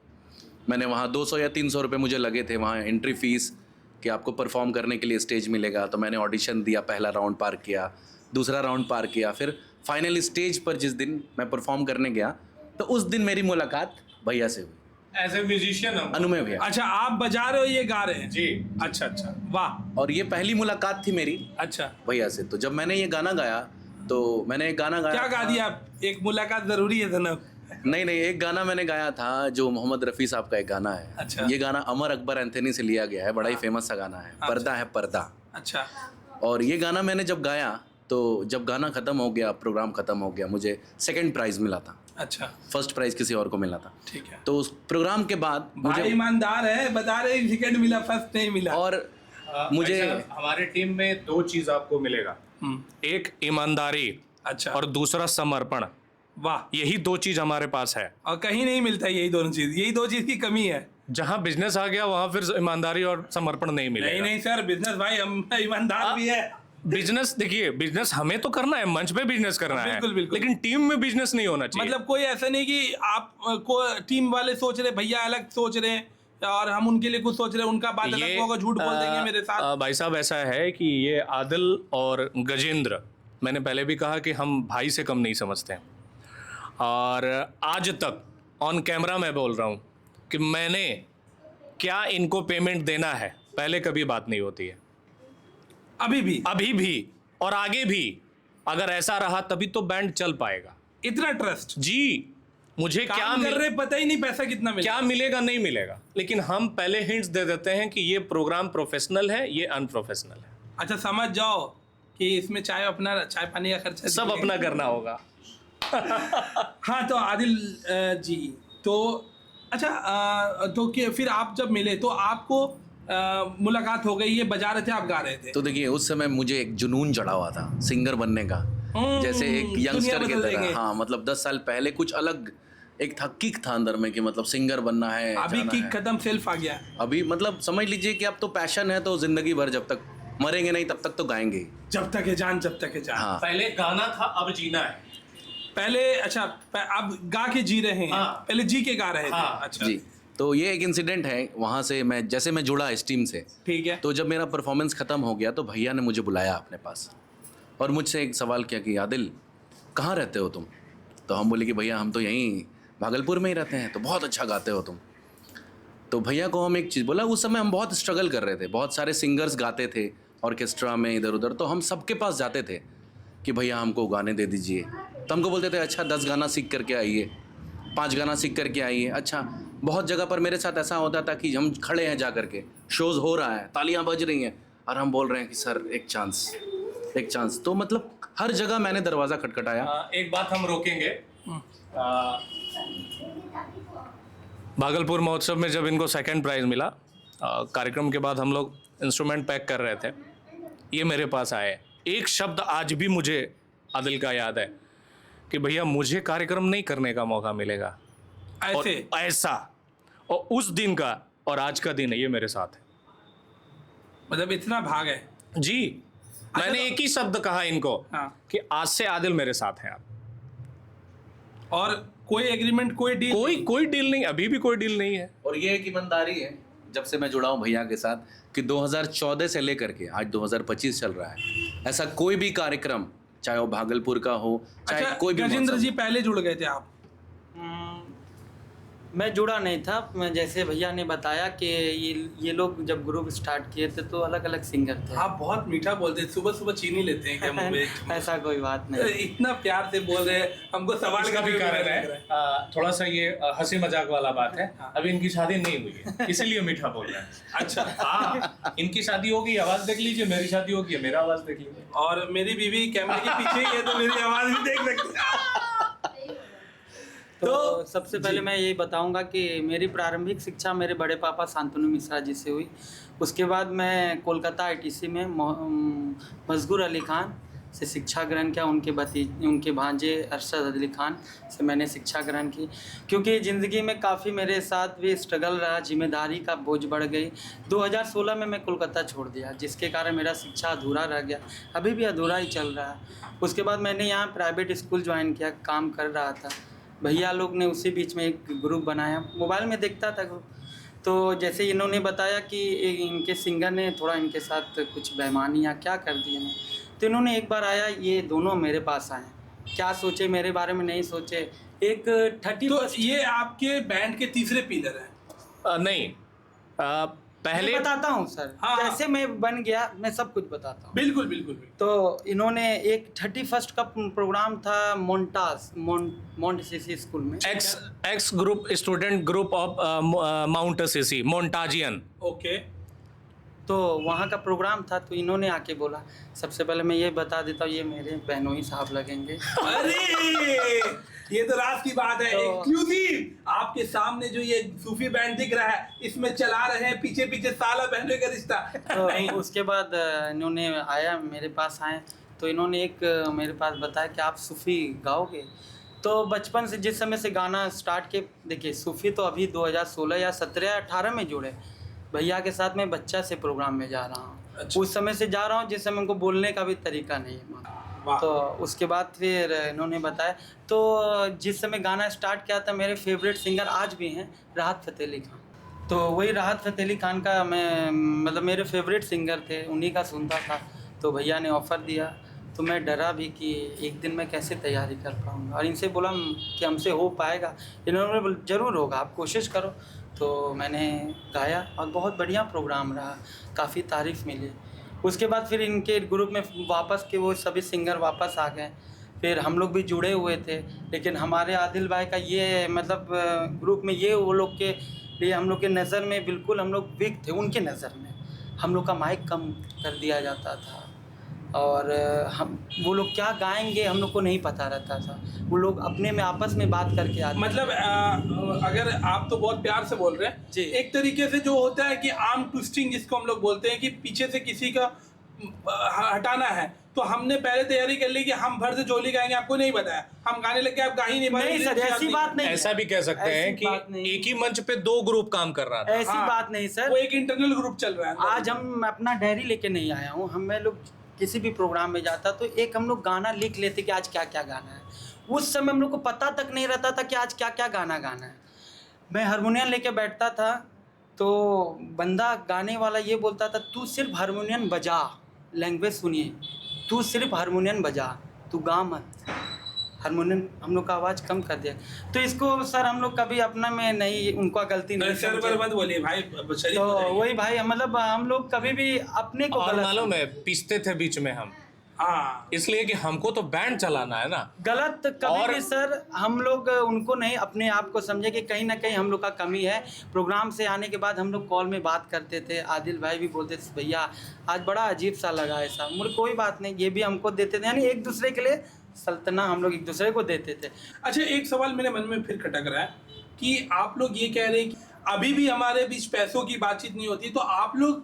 मैंने वहाँ 200 या 300 रुपये मुझे लगे थे वहाँ एंट्री फीस, कि आपको परफॉर्म करने के लिए स्टेज मिलेगा। तो मैंने ऑडिशन दिया, पहला राउंड पार किया, दूसरा राउंड पार किया, फिर फाइनल स्टेज पर जिस दिन मैं परफॉर्म करने गया, तो उस दिन मेरी मुलाकात भैया से हुई, एज ए म्यूजिशियन अनुमेय भैया। अच्छा, आप बजा रहे हो, ये गा रहे हैं? जी। अच्छा अच्छा, वाह। और ये पहली मुलाकात थी मेरी अच्छा, भैया से। तो जब मैंने ये गाना गाया, तो मैंने एक गाना गाया, क्या गा दिया आप? एक मुलाकात जरूरी है जनाब। नहीं, एक गाना मैंने गाया था जो मोहम्मद रफ़ी साहब का एक गाना है। अच्छा। ये गाना अमर अकबर एंथनी से लिया गया है, बड़ा ही फेमस सा गाना है, पर्दा है पर्दा। अच्छा, और ये गाना मैंने जब गाया, तो जब गाना ख़त्म हो गया, प्रोग्राम ख़त्म हो गया, मुझे सेकंड प्राइज़ मिला था। अच्छा, फर्स्ट प्राइज़ किसी और को मिला था। ठीक है। तो उस प्रोग्राम के बाद भाई ईमानदार है, बता रहे सेकंड मिला, फर्स्ट नहीं मिला। और मुझे हमारे टीम में 2 चीज आपको मिलेगा, एक ईमानदारी अच्छा, और दूसरा समर्पण। वाह। यही 2 चीज हमारे पास है। और कहीं नहीं मिलता यही दोनों चीज, यही 2 चीज की कमी है। जहाँ बिजनेस आ गया वहां फिर ईमानदारी और समर्पण नहीं नहीं मिलेगा। नहीं सर, बिजनेस भाई हम ईमानदार भी है। बिजनेस, देखिए, बिजनेस हमें तो करना है, मंच पे बिजनेस करना है, बिल्कुल, बिल्कुल। लेकिन टीम में बिजनेस नहीं होना चाहिए। मतलब कोई ऐसा नहीं कि आप को टीम वाले सोच रहे, भैया अलग सोच रहे हैं और हम उनके लिए कुछ सोच रहे हैं, उनका बात अलग होगा, झूठ बोल देंगे मेरे साथ। भाई साहब, ऐसा है कि ये आदिल और गजेंद्र, मैंने पहले भी कहा कि हम भाई से कम नहीं समझते हैं। और आज तक ऑन कैमरा मैं बोल रहा हूँ कि मैंने क्या इनको पेमेंट देना है, पहले कभी बात नहीं होती है। अभी भी और आगे भी अगर ऐसा रहा तभी तो बैंड चल पाएगा। इतना ट्रस्ट जी, मुझे क्या काम कर रहे, पता ही नहीं पैसा कितना मिलेगा, क्या मिलेगा नहीं मिलेगा, लेकिन हम पहले हिंट्स दे देते हैं कि ये प्रोग्राम प्रोफेशनल है, ये अनप्रोफेशनल है। अच्छा, समझ जाओ कि इसमें चाय पानी का खर्चा सब अपना करना होगा। हाँ, तो आदिल जी, तो अच्छा, तो फिर आप जब मिले तो आपको मुलाकात हो गई, ये बजा रहे थे, आप गा रहे थे। तो देखिए, उस समय मुझे एक जुनून चढ़ा हुआ था सिंगर बनने का, जैसे एक यंगस्टर की तरह। हाँ, मतलब 10 साल पहले कुछ अलग एक था, किक था अंदर में कि मतलब सिंगर बनना है। अभी जाना किक है। खत्म, सेल्फ आ गया। अभी मतलब समझ लीजिए कि अब तो पैशन है, तो जिंदगी भर, जब तक मरेंगे नहीं तब तक तो गाएंगे ही। जब तक है जान, जब तक है जान। हाँ, पहले गाना था, अब जीना है। पहले अच्छा, अब गा के जी रहे हैं। हाँ। पहले जी के गा रहे थे। हाँ। अच्छा जी। तो ये एक इंसिडेंट है, वहाँ से मैं जुड़ा इस टीम से। ठीक है। तो जब मेरा परफॉर्मेंस ख़त्म हो गया, तो भैया ने मुझे बुलाया अपने पास और मुझसे एक सवाल किया कि आदिल, कहाँ रहते हो तुम? तो हम बोले कि भैया हम तो यहीं भागलपुर में ही रहते हैं। तो बहुत अच्छा गाते हो तुम। तो भैया को हम एक चीज़ बोला, उस समय हम बहुत स्ट्रगल कर रहे थे, बहुत सारे सिंगर्स गाते थे ऑर्केस्ट्रा में इधर उधर, तो हम सबके पास जाते थे कि भैया हमको गाने दे दीजिए। तो हमको बोलते थे अच्छा 10 गाना सीख करके आइए, 5 गाना सीख करके आइए। अच्छा, बहुत जगह पर मेरे साथ ऐसा होता था कि हम खड़े हैं जा करके, शोज़ हो रहा है, तालियां बज रही हैं और हम बोल रहे हैं कि सर एक चांस। तो मतलब हर जगह मैंने दरवाज़ा खटखटाया। एक बात हम रोकेंगे, भागलपुर महोत्सव में जब इनको सेकंड प्राइज़ मिला, कार्यक्रम के बाद हम लोग इंस्ट्रूमेंट पैक कर रहे थे, ये मेरे पास आए। एक शब्द आज भी मुझे आदिल का याद है कि भैया मुझे कार्यक्रम नहीं करने का मौका मिलेगा ऐसा। और उस दिन का और आज का दिन है, ये मेरे साथ है। मतलब इतना भाग है जी। मैंने एक ही शब्द कहा इनको कि आज से आदिल मेरे साथ हैं आप। और कोई एग्रीमेंट, कोई डील नहीं, अभी भी कोई डील नहीं है। और ये एक ईमानदारी है जब से मैं जुड़ा हूँ भैया के साथ कि 2014 से लेकर के आज 2025 चल रहा है, ऐसा कोई भी कार्यक्रम, चाहे वो भागलपुर का हो, चाहे कोई भी। गजेंद्र जी पहले जुड़ गए थे आप? मैं जुड़ा नहीं था। मैं जैसे भैया ने बताया कि ये लोग जब ग्रुप स्टार्ट किए थे तो अलग अलग सिंगर थे। आप बहुत मीठा बोलते हैं, सुबह सुबह चीनी लेते हैं क्या मुंह में? ऐसा कोई बात नहीं। इतना प्यार से बोल रहे हैं, हमको सवाल का भी कारण है। थोड़ा सा ये हंसी मजाक वाला बात है। अभी इनकी शादी नहीं हुई है, इसीलिए मीठा बोल रहे हैं। अच्छा। हाँ, इनकी शादी होगी, आवाज देख लीजिए, मेरी शादी होगी, मेरा आवाज देख लीजिए। और मेरी बीवी कैमरे के पीछे ही है तो मेरी आवाज भी देख सकते हैं। तो सबसे पहले मैं यही बताऊंगा कि मेरी प्रारंभिक शिक्षा मेरे बड़े पापा शांतनु मिश्रा जी से हुई। उसके बाद मैं कोलकाता आईटीसी में मजगूर अली खान से शिक्षा ग्रहण किया। उनके भांजे अरशद अली खान से मैंने शिक्षा ग्रहण की, क्योंकि ज़िंदगी में काफ़ी मेरे साथ भी स्ट्रगल रहा, जिम्मेदारी का बोझ बढ़ गई। 2016 में मैं कोलकाता छोड़ दिया, जिसके कारण मेरा शिक्षा अधूरा रह गया, अभी भी अधूरा ही चल रहा है। उसके बाद मैंने यहाँ प्राइवेट स्कूल ज्वाइन किया, काम कर रहा था। भैया लोग ने उसी बीच में एक ग्रुप बनाया, मोबाइल में देखता था ग्रुप। तो जैसे इन्होंने बताया कि इनके सिंगर ने थोड़ा इनके साथ कुछ बेईमानी या क्या कर दिए ने, तो इन्होंने एक बार आया, ये दोनों मेरे पास आए, क्या सोचे मेरे बारे में नहीं सोचे। एक 30। तो ये आपके बैंड के तीसरे पिलर हैं? नहीं, पहले मैं बताता हूँ सर। हाँ, कैसे मैं बन गया, मैं सब कुछ बताता हूँ। बिल्कुल। तो इन्होंने एक 31 का प्रोग्राम था मोंट सीसी स्कूल में, ex group student group of Mount सीसी मोन्टाजियन। ओके। तो वहाँ का प्रोग्राम था, तो इन्होंने आके बोला, सबसे पहले मैं ये बता देता हूँ, ये मेरे बहनोई साहब लगेंगे। अरे ये तो राज की बात है, एक्सक्लूसिव। आपके सामने जो ये सूफी बैंड दिख रहा है, इसमें चला रहे हैं पीछे पीछे साला बहनोई का रिश्ता। तो उसके बाद इन्होंने आया, मेरे पास आए, तो इन्होंने एक मेरे पास बताया कि आप सूफी गाओगे। तो बचपन से जिस समय से गाना स्टार्ट किए, देखिए सूफी तो अभी 2016 या 17 या 18 में जुड़े। भैया के साथ मैं बच्चा से प्रोग्राम में जा रहा हूँ। अच्छा। उस समय से जा रहा हूँ जिस समय उनको बोलने का भी तरीका नहीं है। तो उसके बाद फिर इन्होंने बताया, तो जिस समय गाना स्टार्ट किया था, मेरे फेवरेट सिंगर आज भी हैं राहत फ़तेह अली खान। तो वही राहत फ़तेह अली खान का मैं मतलब मेरे फेवरेट सिंगर थे, उन्हीं का सुनता था। तो भैया ने ऑफ़र दिया, तो मैं डरा भी कि एक दिन मैं कैसे तैयारी कर पाऊँगा, और इनसे बोला कि हमसे हो पाएगा। इन्होंने बोला ज़रूर होगा, आप कोशिश करो। तो मैंने गाया और बहुत बढ़िया प्रोग्राम रहा, काफ़ी तारीफ़ मिली। उसके बाद फिर इनके ग्रुप में वापस के वो सभी सिंगर वापस आ गए, फिर हम लोग भी जुड़े हुए थे। लेकिन हमारे आदिल भाई का ये मतलब ग्रुप में ये वो लोग के लिए हम लोग के नज़र में बिल्कुल हम लोग वीक थे। उनके नज़र में हम लोग का माइक कम कर दिया जाता था, और हम वो लोग क्या गाएंगे हम लोग को नहीं पता रहता था। वो लोग अपने में आपस में बात करके आते। मतलब अगर आप तो बहुत प्यार से बोल रहे हैं जी। एक तरीके से जो होता है कि आर्म ट्विस्टिंग जिसको हम लोग बोलते हैं कि पीछे से किसी का हटाना है, तो हमने पहले तैयारी कर ली कि हम भर से झोली गाएंगे, आपको नहीं बताया, हम गाने लगे, आप गा ही नहीं पाए। नहीं सर, ऐसी बात नहीं। ऐसा भी कह सकते हैं कि एक ही मंच पे 2 ग्रुप काम कर रहा था। ऐसी बात नहीं सर, वो एक इंटरनल ग्रुप चल रहा है। आज हम अपना डायरी लेके नहीं आया हूँ। मैं लोग किसी भी प्रोग्राम में जाता तो एक हम लोग गाना लिख लेते कि आज क्या क्या गाना है। उस समय हम लोग को पता तक नहीं रहता था कि आज क्या क्या गाना गाना है। मैं हारमोनियम लेके बैठता था, तो बंदा गाने वाला ये बोलता था, तू सिर्फ हारमोनियम बजा, लैंग्वेज सुनिए, तू सिर्फ हारमोनियम बजा, तू गा मत। हारमोनियम हम लोग का आवाज़ कम कर दिया। तो इसको सर हम लोग कभी अपना में नहीं, उनका गलती नहीं सर पर मत बोलिए भाई, शरीफ तो हो जाइए। वही भाई मतलब हम लोग कभी भी अपने को और गलत मालूम है पीसते थे बीच में हम, हाँ इसलिए कि हमको तो बैंड चलाना है ना। गलत कभी और- भी सर हम लोग उनको नहीं, अपने आप को समझे कि कहीं ना कहीं हम लोग का कमी है। प्रोग्राम से आने के बाद हम लोग कॉल में बात करते थे, आदिल भाई भी बोलते थे भैया आज बड़ा अजीब सा लगा ऐसा, मुझे कोई बात नहीं, ये भी हमको देते थे, यानी एक दूसरे के लिए सल्तना हम लोग एक दूसरे को देते थे। अच्छा, एक सवाल मेरे मन में फिर खटक रहा है कि आप लोग ये कह रहे हैं कि अभी भी हमारे बीच पैसों की बातचीत नहीं होती, तो आप लोग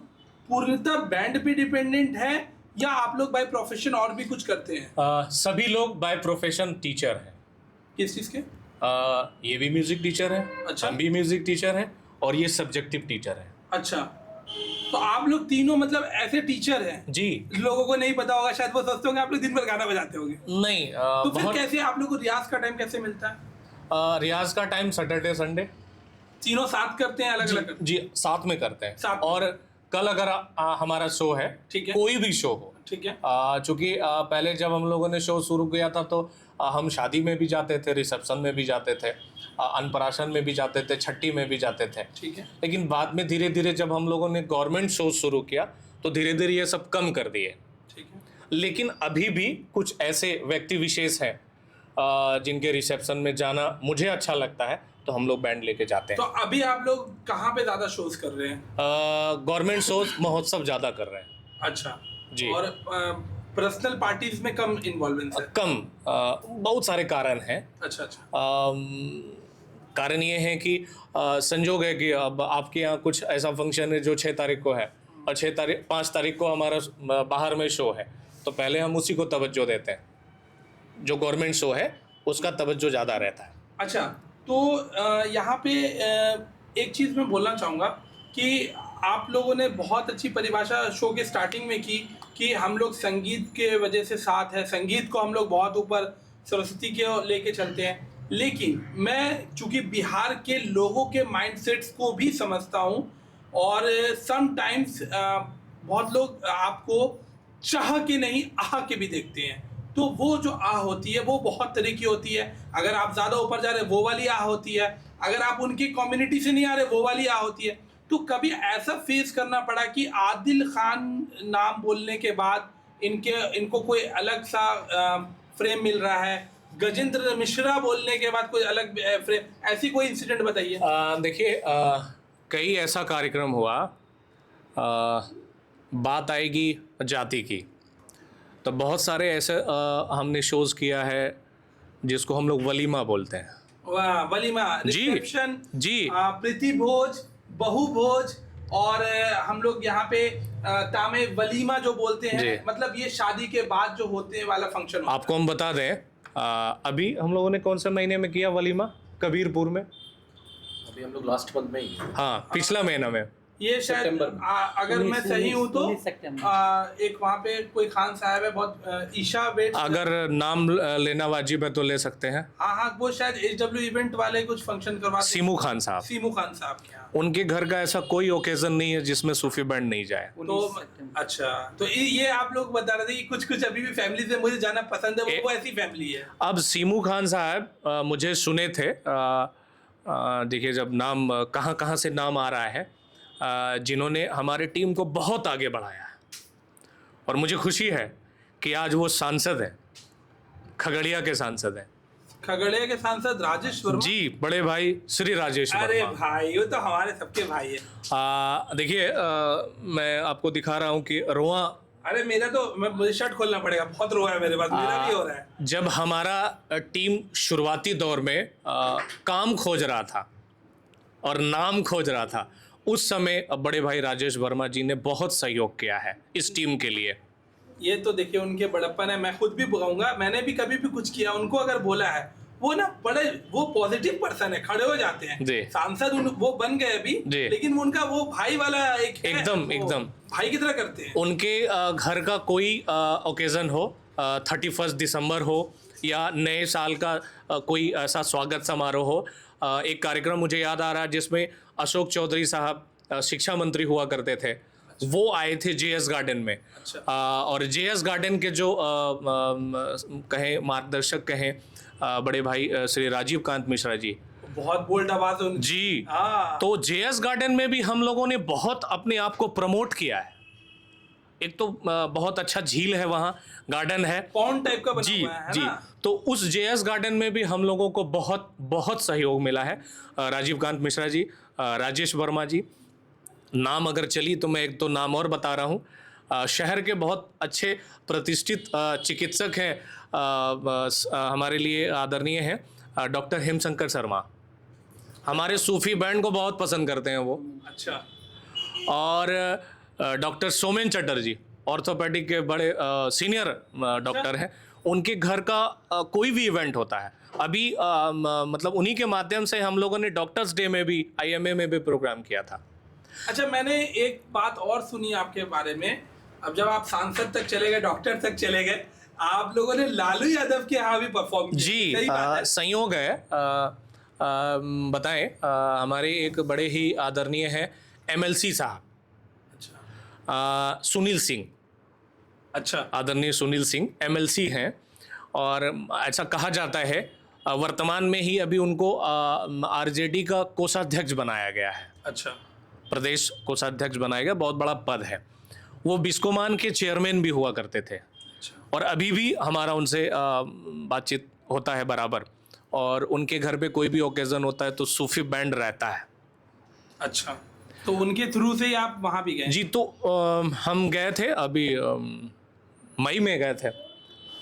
पूर्णतः बैंड पे डिपेंडेंट हैं या आप लोग बाय प्रोफेशन और भी कुछ करते हैं? सभी लोग बाय प्रोफेशन टीचर हैं। किस चीज़ के? ये भी म्यूजिक टीचर है, अच्छा। हम भी म्यूजिक टीचर हैं, और ये सब्जेक्टिव टीचर है। अच्छा, तो आप लोग तीनों मतलब ऐसे टीचर हैं, जी लोगों को नहीं पता होगा शायद, वो सोचते होंगे आप लोग दिन भर गाना बजाते होंगे। नहीं, तो फिर बहुत कैसे आप लोग को रियाज का टाइम कैसे मिलता है? रियाज का टाइम सैटरडे संडे तीनों साथ करते हैं अलग अलग? जी साथ में करते हैं। साथ में। और कल अगर हमारा शो है, ठीक है। कोई भी शो हो, ठीक है। चूंकि पहले जब हम लोगों ने शो शुरू किया था तो हम शादी में भी जाते थे, रिसेप्शन में भी जाते थे, अन्नप्राशन में भी जाते थे, छठी में भी जाते थे। ठीक है। लेकिन बाद में धीरे धीरे जब हम लोगों ने गवर्नमेंट शो शुरू किया तो धीरे धीरे ये सब कम कर दिए। ठीक है। लेकिन अभी भी कुछ ऐसे व्यक्ति विशेष हैं जिनके रिसेप्शन में जाना मुझे अच्छा लगता है, तो हम लोग बैंड लेके जाते तो हैं। अभी आप लोग कहाँ पे ज्यादा शोज कर रहे हैं? गवर्नमेंट शोज महोत्सव ज़्यादा कर रहे हैं। अच्छा जी। और पर्सनल पार्टीज में कम इन्वॉल्वमेंट है? कम, बहुत सारे कारण हैं। अच्छा अच्छा। कारण ये है कि संजोग है कि अब आपके यहाँ कुछ ऐसा फंक्शन है जो 6 तारीख को है, और 5 तारीख को हमारा बाहर में शो है, तो पहले हम उसी को तवज्जो देते हैं। जो गवर्नमेंट शो है उसका तवज्जो ज़्यादा रहता है। अच्छा, तो यहाँ पे एक चीज़ मैं बोलना चाहूँगा कि आप लोगों ने बहुत अच्छी परिभाषा शो के स्टार्टिंग में की कि हम लोग संगीत के वजह से साथ है, संगीत को हम लोग बहुत ऊपर सरस्वती के लेके चलते हैं। लेकिन मैं चूँकि बिहार के लोगों के माइंडसेट्स को भी समझता हूँ, और समटाइम्स बहुत लोग आपको चाह के नहीं आह के भी देखते हैं, तो वो जो आह होती है वो बहुत तरह की होती है। अगर आप ज़्यादा ऊपर जा रहे वो वाली आह होती है, अगर आप उनकी कम्युनिटी से नहीं आ रहे वो वाली आह होती है। तो कभी ऐसा फेस करना पड़ा कि आदिल खान नाम बोलने के बाद इनको कोई अलग सा फ्रेम मिल रहा है, गजेंद्र मिश्रा बोलने के बाद कोई अलग फ्रेम, ऐसी कोई इंसिडेंट बताइए। देखिए, कई ऐसा कार्यक्रम हुआ, बात आएगी जाति की, तो बहुत सारे ऐसे हमने शोज किया है जिसको हम लोग वलीमा बोलते हैं। वाह, वलीमा, जी, रिसेप्शन, जी। प्रीति भोज, बहु भोज, और हम लोग यहाँ पे तामे वलीमा जो बोलते जी। हैं, मतलब ये शादी के बाद जो होते वाला फंक्शन। आपको हम बता दें, अभी हम लोगों ने कौन से महीने में किया वलीमा? कबीरपुर में। अभी हम लोग लास्ट मंथ में ही हैं। हाँ, पिछला महीना में। ये शायद अगर मैं सही हूँ तो 19 सितंबर। एक वहाँ पे कोई खान साहब है बहुत, ईशा बेट, अगर नाम लेना वाजिब है तो ले सकते हैं। हाँ हाँ, वो शायद HW इवेंट वाले कुछ फंक्शन करवाते हैं। सीमू खान साहब, सीमू खान साहब के यहाँ। उनके घर का ऐसा कोई ओकेजन नहीं है जिसमें सूफी बैंड नहीं जाए। तो अच्छा, तो ये आप लोग बता रहे थे कि कुछ कुछ अभी भी फैमिली से मुझे जाना पसंद है, वो ऐसी फैमिली है। अब सीमू खान साहब मुझे सुने थे, देखिए जब नाम कहाँ कहाँ से नाम आ रहा है, जिन्होंने हमारे टीम को बहुत आगे बढ़ाया है, और मुझे खुशी है कि आज वो सांसद हैं, खगड़िया के सांसद हैं। खगड़िया के सांसद राजेश वर्मा जी, बड़े भाई श्री राजेश अरे वर्मा। भाई, वो तो हमारे सबके भाई है। देखिए, मैं आपको दिखा रहा हूँ कि रोआ, अरे मेरा तो मुझे शर्ट खोलना पड़ेगा, बहुत रोआ है मेरे पास, मेरा भी हो रहा है। जब हमारा टीम शुरुआती दौर में काम खोज रहा था और नाम खोज रहा था, उस समय बड़े भाई राजेश वर्मा जी ने बहुत सहयोग किया है इस टीम के लिए। ये तो देखिए उनके बड़प्पन है, मैं खुद भी कहूँगा, मैंने भी कभी भी कुछ किया उनको अगर बोला है, वो ना बड़े वो पॉजिटिव पर्सन है, खड़े हो जाते हैं। जी। सांसद वो बन गए अभी, जी। लेकिन उनका वो भाई वाला एक है, एकदम, वो एकदम। भाई की तरह करते हैं। उनके घर का कोई ओकेज़न हो, 31 दिसंबर हो या नए साल का कोई ऐसा स्वागत समारोह हो, एक कार्यक्रम मुझे याद आ रहा है जिसमें अशोक चौधरी साहब शिक्षा मंत्री हुआ करते थे, वो आए थे JS गार्डन में। और JS गार्डन के जो कहें मार्गदर्शक कहें, बड़े भाई श्री राजीव कांत मिश्रा जी। बहुत बोल्ड आवाज है उनकी। जी। हाँ। तो जेएस गार्डन में भी हम लोगों ने बहुत अपने आप को प्रमोट किया है। एक तो बहुत अच्छा झील है, वहाँ गार्डन है, पॉन्ड टाइप का बना जी हुआ है जी। ना? तो उस जेएस गार्डन में भी हम लोगों को बहुत बहुत सहयोग मिला है। राजीव कांत मिश्रा जी, राजेश वर्मा जी, नाम अगर चली तो मैं एक दो नाम और बता रहा हूँ। शहर के बहुत अच्छे प्रतिष्ठित चिकित्सक हैं, हमारे लिए आदरणीय हैं डॉक्टर हेमशंकर शर्मा, हमारे सूफी बैंड को बहुत पसंद करते हैं वो। अच्छा। और डॉक्टर सोमेन चटर्जी, ऑर्थोपेडिक के बड़े सीनियर डॉक्टर हैं। उनके घर का कोई भी इवेंट होता है, अभी मतलब उन्हीं के माध्यम से हम लोगों ने डॉक्टर्स डे में भी, आईएमए में भी प्रोग्राम किया था। अच्छा, मैंने एक बात और सुनी आपके बारे में। अब जब आप सांसद तक चले गए, डॉक्टर तक चले गए, आप लोगों ने लालू यादव के यहाँ भी परफॉर्म किया। जी, सही बात है? संयोग है। बताएं, हमारे एक बड़े ही आदरणीय हैं एमएलसी साहब, अच्छा। सुनील सिंह, अच्छा। आदरणीय सुनील सिंह एमएलसी हैं। और ऐसा कहा जाता है वर्तमान में ही अभी उनको आरजेडी का कोषाध्यक्ष बनाया गया है। अच्छा। प्रदेश कोषाध्यक्ष बनाया गया, बहुत बड़ा पद है। वो बिस्कोमान के चेयरमैन भी हुआ करते थे। अच्छा। और अभी भी हमारा उनसे बातचीत होता है बराबर। और उनके घर पे कोई भी ओकेजन होता है तो सूफी बैंड रहता है। अच्छा, तो उनके थ्रू से ही आप वहाँ भी गए? जी, तो हम गए थे अभी मई में गए थे।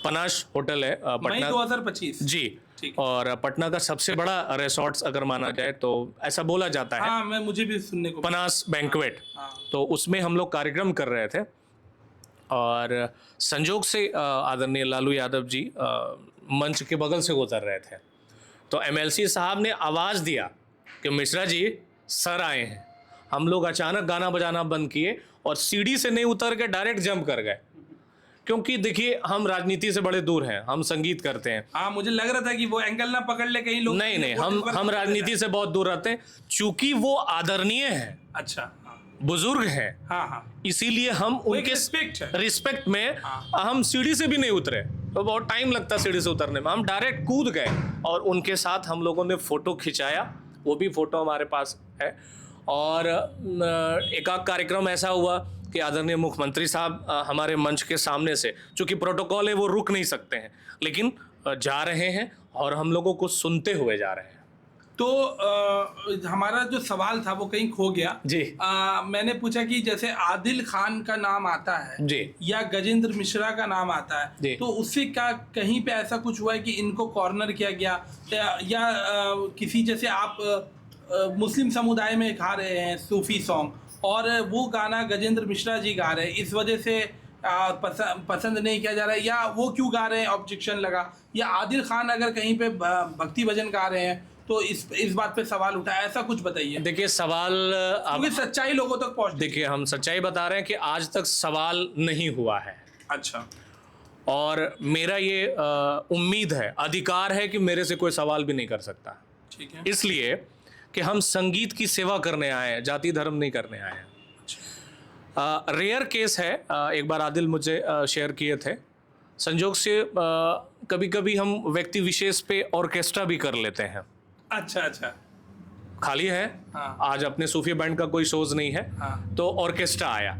पनाश होटल है मई पटना, 2025। जी। ठीक। और पटना का सबसे बड़ा रिसोर्ट्स अगर माना जाए तो ऐसा बोला जाता है, हाँ, मुझे भी सुनने को पनास बैंक्वेट। हाँ। तो उसमें हम लोग कार्यक्रम कर रहे थे और संजोग से आदरणीय लालू यादव जी मंच के बगल से गुजर रहे थे। तो एमएलसी साहब ने आवाज़ दिया कि मिश्रा जी सर आए हैं। हम लोग अचानक गाना बजाना बंद किए और सीढ़ी से नहीं उतर के डायरेक्ट जंप कर गए, क्योंकि देखिए हम राजनीति से बड़े दूर हैं, हम संगीत करते हैं। हाँ, मुझे लग रहा था कि वो एंगल ना पकड़ ले कहीं लोग। नहीं नहीं, हम राजनीति से बहुत दूर रहते हैं, चूंकि वो आदरणीय हैं, अच्छा। बुजुर्ग हैं। हाँ हाँ। इसीलिए हम उनके रिस्पेक्ट में हम सीढ़ी से भी नहीं उतरे। तो बहुत टाइम लगता सीढ़ी से उतरने में, हम डायरेक्ट कूद गए और उनके साथ हम लोगों ने फोटो खिंचाया। वो भी फोटो हमारे पास है। और एक आध कार्यक्रम ऐसा हुआ कि आदरणीय मुख्यमंत्री साहब हमारे मंच के सामने से, चूंकि प्रोटोकॉल है वो रुक नहीं सकते हैं, लेकिन जा रहे हैं और हम लोगों को सुनते हुए जा रहे हैं। तो हमारा जो सवाल था वो कहीं खो गया जी। मैंने पूछा कि जैसे आदिल खान का नाम आता है जी, या गजेंद्र मिश्रा का नाम आता जी। है, तो उससे क्या कहीं पे ऐसा कुछ हुआ है कि इनको कॉर्नर किया गया, या किसी जैसे आप मुस्लिम समुदाय में गा रहे हैं सूफी सॉन्ग और वो गाना गजेंद्र मिश्रा जी गा रहे हैं, इस वजह से पसंद नहीं किया जा रहा है, या वो क्यों गा रहे हैं ऑब्जेक्शन लगा, या आदिल खान अगर कहीं पे भक्ति भजन गा रहे हैं तो इस बात पे सवाल उठा, ऐसा कुछ बताइए। देखिए सवाल क्योंकि सच्चाई लोगों तक पहुंच। देखिए हम सच्चाई बता रहे हैं कि आज तक सवाल नहीं हुआ है। अच्छा। और मेरा ये उम्मीद है, अधिकार है कि मेरे से कोई सवाल भी नहीं कर सकता। ठीक है। इसलिए कि हम संगीत की सेवा करने आए हैं, जाति धर्म नहीं करने आए हैं। रेयर केस है, एक बार आदिल मुझे शेयर किए थे, संजोग से कभी कभी हम व्यक्ति विशेष पे ऑर्केस्ट्रा भी कर लेते हैं। अच्छा अच्छा। खाली है, हाँ। आज अपने सूफी बैंड का कोई शोज नहीं है, हाँ। तो ऑर्केस्ट्रा आया,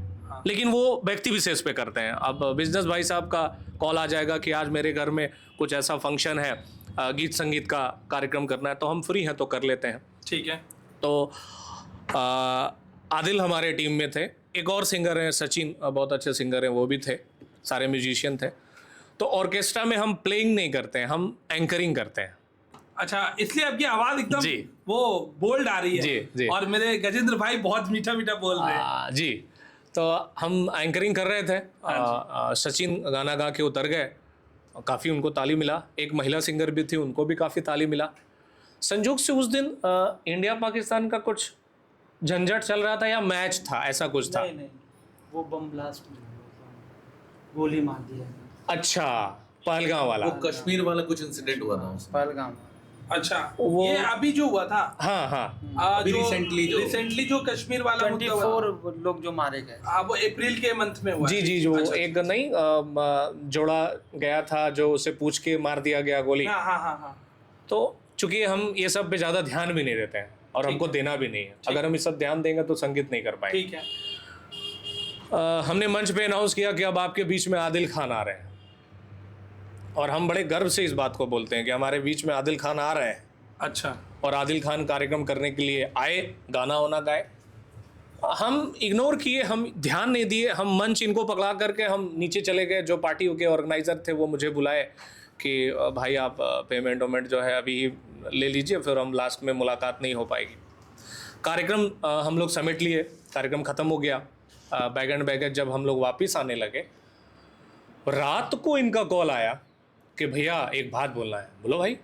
लेकिन वो व्यक्ति विशेष पे करते हैं। अब बिजनेस भाई साहब का कॉल आ जाएगा कि आज मेरे घर में कुछ ऐसा फंक्शन है, गीत संगीत का कार्यक्रम करना है, तो हम फ्री हैं तो कर लेते हैं। ठीक है। तो आदिल हमारे टीम में थे, एक और सिंगर हैं सचिन, बहुत अच्छे सिंगर हैं, वो भी थे, सारे म्यूजिशियन थे। तो ऑर्केस्ट्रा में हम प्लेइंग नहीं करते हैं, हम एंकरिंग करते हैं। अच्छा, इसलिए आपकी आवाज एकदम जी। वो बोल्ड आ रही है। जी, जी। और मेरे गजेंद्र भाई बहुत मीठा मीठा बोल रहे हैं। जी, तो हम एंकरिंग कर रहे थे, सचिन गाना गा के उतर गए, काफ़ी उनको ताली मिला। एक महिला सिंगर भी थी, उनको भी काफ़ी ताली मिला। संजोग से उस दिन इंडिया पाकिस्तान का कुछ झंझट चल रहा था या मैच था, ऐसा कुछ था। नहीं, वो बम ब्लास्ट गोली मार दिया। अच्छा, पहलगाम वाला। वो कश्मीर वाला कुछ इंसिडेंट हुआ था उसमें। पहलगाम। अच्छा, वो ये अभी जो हुआ था, हाँ हाँ अभी रिसेंटली जो कश्मीर वाला मुद्दा हुआ, 24 लोग जो मारे गए। हाँ, वो अप्रैल के मंथ में हुआ। जी जी, जो एक नहीं जोड़ा गया था जो उसे पूछ के मार दिया गया गोली। हाँ हाँ हाँ हाँ। तो चूंकि हम ये सब पे ज्यादा ध्यान भी नहीं देते हैं और हमको देना भी नहीं है, अगर हम इस सब ध्यान देंगे तो संगीत नहीं कर पाएंगे। ठीक है। हमने मंच पे अनाउंस किया कि अब आपके बीच में आदिल खान आ रहे हैं, और हम बड़े गर्व से इस बात को बोलते हैं कि हमारे बीच में आदिल खान आ रहे हैं। अच्छा। और आदिल खान कार्यक्रम करने के लिए आए, गाना वाना गाए। हम इग्नोर किए, हम ध्यान नहीं दिए, हम मंच इनको पकड़ा करके हम नीचे चले गए। जो पार्टी के ऑर्गेनाइजर थे वो मुझे बुलाए कि भाई आप पेमेंट वेमेंट जो है अभी ले लीजिए, फिर हम लास्ट में मुलाकात नहीं हो पाएगी। कार्यक्रम हम लोग समेट लिए, कार्यक्रम ख़त्म हो गया। बैग एंड बैगेज जब हम लोग वापस आने लगे, रात को इनका कॉल आया कि भैया एक बात बोलना है। बोलो भाई।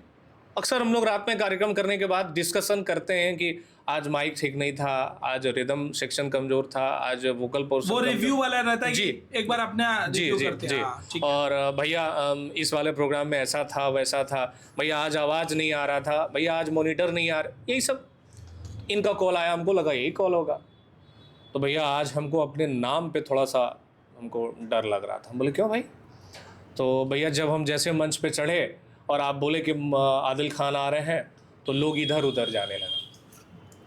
अक्सर हम लोग रात में कार्यक्रम करने के बाद डिस्कशन करते हैं कि आज माइक ठीक नहीं था, आज रिदम सेक्शन कमजोर था, आज वोकल पोर्शन, वो रिव्यू वाला रहता है जी, कि एक बार अपने जी रिव्यू जी करते हैं। जी। हाँ, ठीक है। और भैया इस वाले प्रोग्राम में ऐसा था वैसा था, भैया आज आवाज़ नहीं आ रहा था, भैया आज मॉनिटर नहीं आ रहा, यही सब इनका कॉल आया। हमको लगा यही कॉल होगा, तो भैया आज हमको अपने नाम पे थोड़ा सा हमको डर लग रहा था। हम बोले क्यों भाई? तो भैया जब हम जैसे मंच पे चढ़े और आप बोले कि आदिल खान आ रहे हैं, तो लोग इधर उधर जाने लगा।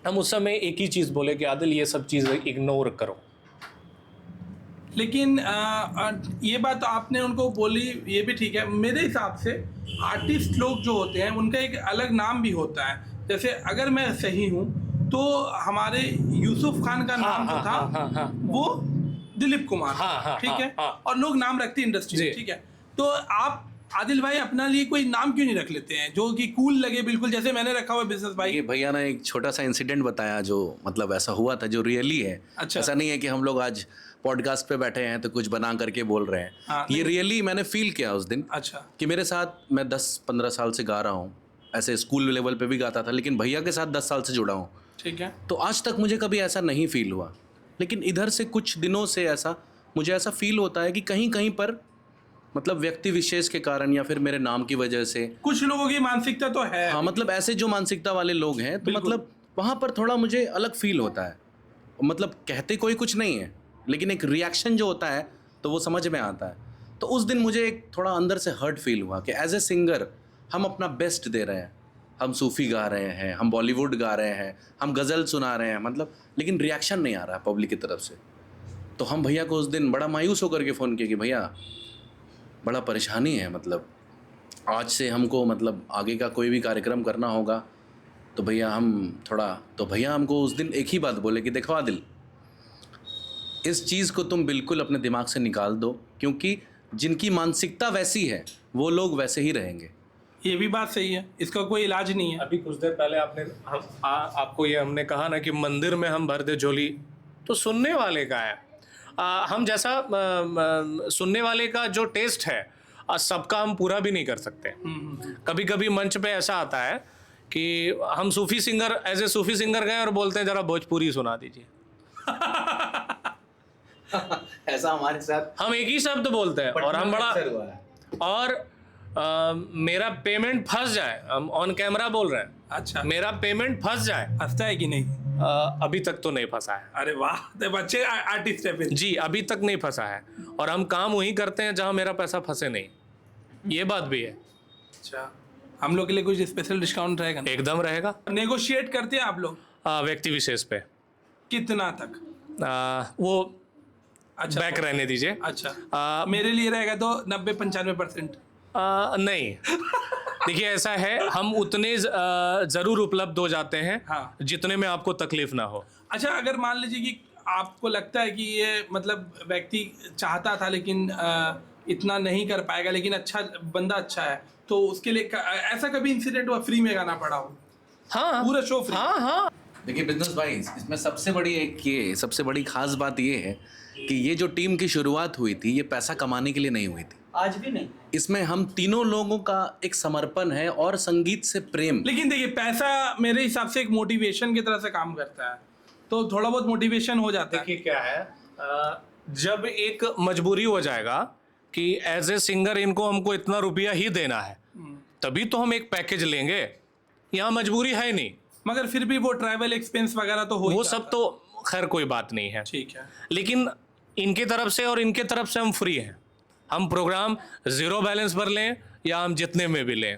हम उस समय एक ही चीज़ बोले कि आदिल ये सब चीज़ इग्नोर करो। लेकिन ये बात आपने उनको बोली, ये भी ठीक है। मेरे हिसाब से आर्टिस्ट लोग जो होते हैं उनका एक अलग नाम भी होता है। जैसे अगर मैं सही हूँ तो हमारे यूसुफ खान का नाम जो था वो दिलीप कुमार, ठीक है। और लोग नाम रखते हैं इंडस्ट्री में, ठीक है। तो आप आदिल भाई अपना लिए कोई नाम क्यों नहीं रख लेते हैं जो कि कूल लगे, बिल्कुल जैसे मैंने रखा हुआ बिजनेस भाई? ये भैया ने एक छोटा सा इंसिडेंट बताया जो मतलब ऐसा हुआ था, जो रियली है। अच्छा। ऐसा नहीं है कि हम लोग आज पॉडकास्ट पे बैठे हैं तो कुछ बना करके बोल रहे हैं। हाँ, ये रियली मैंने फील किया उस दिन। अच्छा। कि मेरे साथ, मैं 10-15 साल से गा रहा हूँ, ऐसे स्कूल लेवल पे भी गाता था, लेकिन भैया के साथ 10 साल से जुड़ा हूँ, ठीक है। तो आज तक मुझे कभी ऐसा नहीं फील हुआ। लेकिन इधर से कुछ दिनों से मुझे ऐसा फील होता है कि कहीं कहीं पर मतलब व्यक्ति विशेष के कारण या फिर मेरे नाम की वजह से कुछ लोगों की मानसिकता तो है। हाँ, मतलब ऐसे जो मानसिकता वाले लोग हैं, तो मतलब वहाँ पर थोड़ा मुझे अलग फील होता है। मतलब कहते कोई कुछ नहीं है, लेकिन एक रिएक्शन जो होता है तो वो समझ में आता है। तो उस दिन मुझे एक थोड़ा अंदर से हर्ट फील हुआ कि एज ए सिंगर हम अपना बेस्ट दे रहे हैं, हम सूफ़ी गा रहे हैं, हम बॉलीवुड गा रहे हैं, हम गज़ल सुना रहे हैं, मतलब लेकिन रिएक्शन नहीं आ रहा है पब्लिक की तरफ से। तो हम भैया को उस दिन बड़ा मायूस होकर के फ़ोन किया कि भैया बड़ा परेशानी है, मतलब आज से हमको मतलब आगे का कोई भी कार्यक्रम करना होगा तो भैया हम थोड़ा, तो भैया हमको उस दिन एक ही बात बोले कि देखो आदिल, इस चीज़ को तुम बिल्कुल अपने दिमाग से निकाल दो, क्योंकि जिनकी मानसिकता वैसी है वो लोग वैसे ही रहेंगे। ये भी बात सही है, इसका कोई इलाज नहीं है। अभी कुछ देर पहले आपको ये हमने कहा ना कि मंदिर में हम भर दे झोली, तो सुनने वाले का है। हम जैसा सुनने वाले का जो टेस्ट है सबका हम पूरा भी नहीं कर सकते। कभी कभी मंच पे ऐसा आता है कि हम Sufi singer, as a Sufi singer गए और बोलते हैं जरा भोजपुरी सुना दीजिए। ऐसा हमारे साथ हम एक ही शब्द बोलते हैं और हम बड़ा हुआ है। और मेरा पेमेंट फंस जाए, हम ऑन कैमरा बोल रहे हैं, अच्छा, मेरा पेमेंट फंस जाए, फंसता है कि नहीं? अभी तक तो नहीं फंसा है। अरे वाह, तो बच्चे आर्टिस्ट है फिर। जी, अभी तक नहीं फंसा है। और हम काम वही करते हैं जहां मेरा पैसा फंसे नहीं, ये बात भी है। अच्छा, हम लोग के लिए कुछ स्पेशल डिस्काउंट रहेगा? एकदम रहेगा। नेगोशिएट करते हैं आप लोग? व्यक्ति विशेष पे। कितना तक? वो अच्छा, बैक रहने दीजिए। अच्छा, मेरे लिए रहेगा तो 90-95%? नहीं, देखिए ऐसा है, हम उतने जरूर उपलब्ध हो जाते हैं हाँ, जितने में आपको तकलीफ ना हो। अच्छा, अगर मान लीजिए कि आपको लगता है कि ये मतलब व्यक्ति चाहता था लेकिन इतना नहीं कर पाएगा, लेकिन अच्छा बंदा अच्छा है, तो उसके लिए ऐसा कभी इंसिडेंट हुआ फ्री में गाना पड़ा हो? हाँ, पूरा शो फ्री? हाँ हाँ। देखिए बिजनेस भाई, इसमें सबसे बड़ी खास बात ये है कि ये जो टीम की शुरुआत हुई थी, ये पैसा कमाने के लिए नहीं हुई थी। आज भी नहीं। इसमें हम तीनों लोगों का एक समर्पण है और संगीत से प्रेम। लेकिन देखिए, पैसा मेरे हिसाब से एक मोटिवेशन की तरह से काम करता है, तो थोड़ा बहुत मोटिवेशन हो जाता है। देखिए क्या है, जब एक मजबूरी हो जाएगा कि एज ए सिंगर इनको हमको इतना रुपया ही देना है, तभी तो हम एक पैकेज लेंगे यहाँ मजबूरी है नहीं। मगर फिर भी वो ट्रैवल एक्सपेंस वगैरह तो हो ही वो जाता सब तो खैर कोई बात नहीं है, है। ठीक है। लेकिन इनकी तरफ से और इनके तरफ से हम फ्री हैं। हम प्रोग्राम ज़ीरो बैलेंस पर लें या हम जितने में भी लें,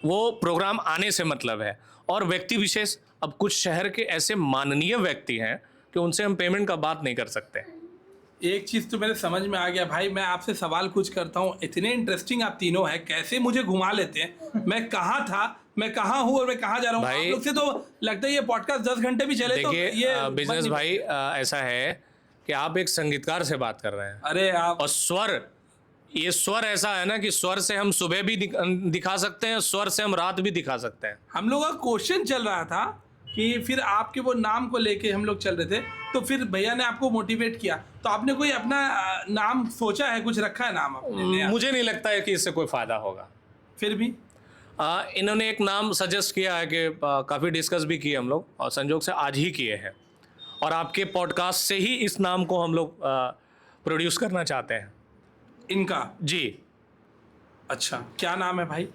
वो प्रोग्राम आने से मतलब है। और व्यक्ति विशेष, अब कुछ शहर के ऐसे माननीय व्यक्ति हैं कि उनसे हम पेमेंट का बात नहीं कर सकते। एक चीज़ तो मेरे समझ में आ गया भाई, मैं आपसे सवाल कुछ करता हूँ, इतने इंटरेस्टिंग आप तीनों हैं, कैसे मुझे घुमा लेते हैं, मैं कहाँ था, मैं कहाँ हूँ और मैं कहाँ जा रहा हूँ। भाई, आप लोग से तो लगता है ये पॉडकास्ट 10 घंटे भी चले तो देखिए ये बिजनेस भाई, ऐसा है कि आप एक संगीतकार से बात कर रहे हैं, अरे आप और स्वर, ये स्वर ऐसा है ना कि स्वर से हम सुबह भी दिखा सकते हैं, स्वर से हम रात भी दिखा सकते हैं। हम लोग का क्वेश्चन चल रहा था कि फिर आपके वो नाम को लेके हम लोग चल रहे थे, तो फिर भैया ने आपको मोटिवेट किया, तो आपने कोई अपना नाम सोचा है, कुछ रखा है नाम आपने? मुझे नहीं लगता है कि इससे कोई फायदा होगा। फिर भी इन्होंने एक नाम सजेस्ट किया है कि काफ़ी डिस्कस भी किए हम लोग, और संजोग से आज ही किए हैं, और आपके पॉडकास्ट से ही इस नाम को हम लोग प्रोड्यूस करना चाहते हैं। इनका जी। अच्छा, क्या नाम है भाई?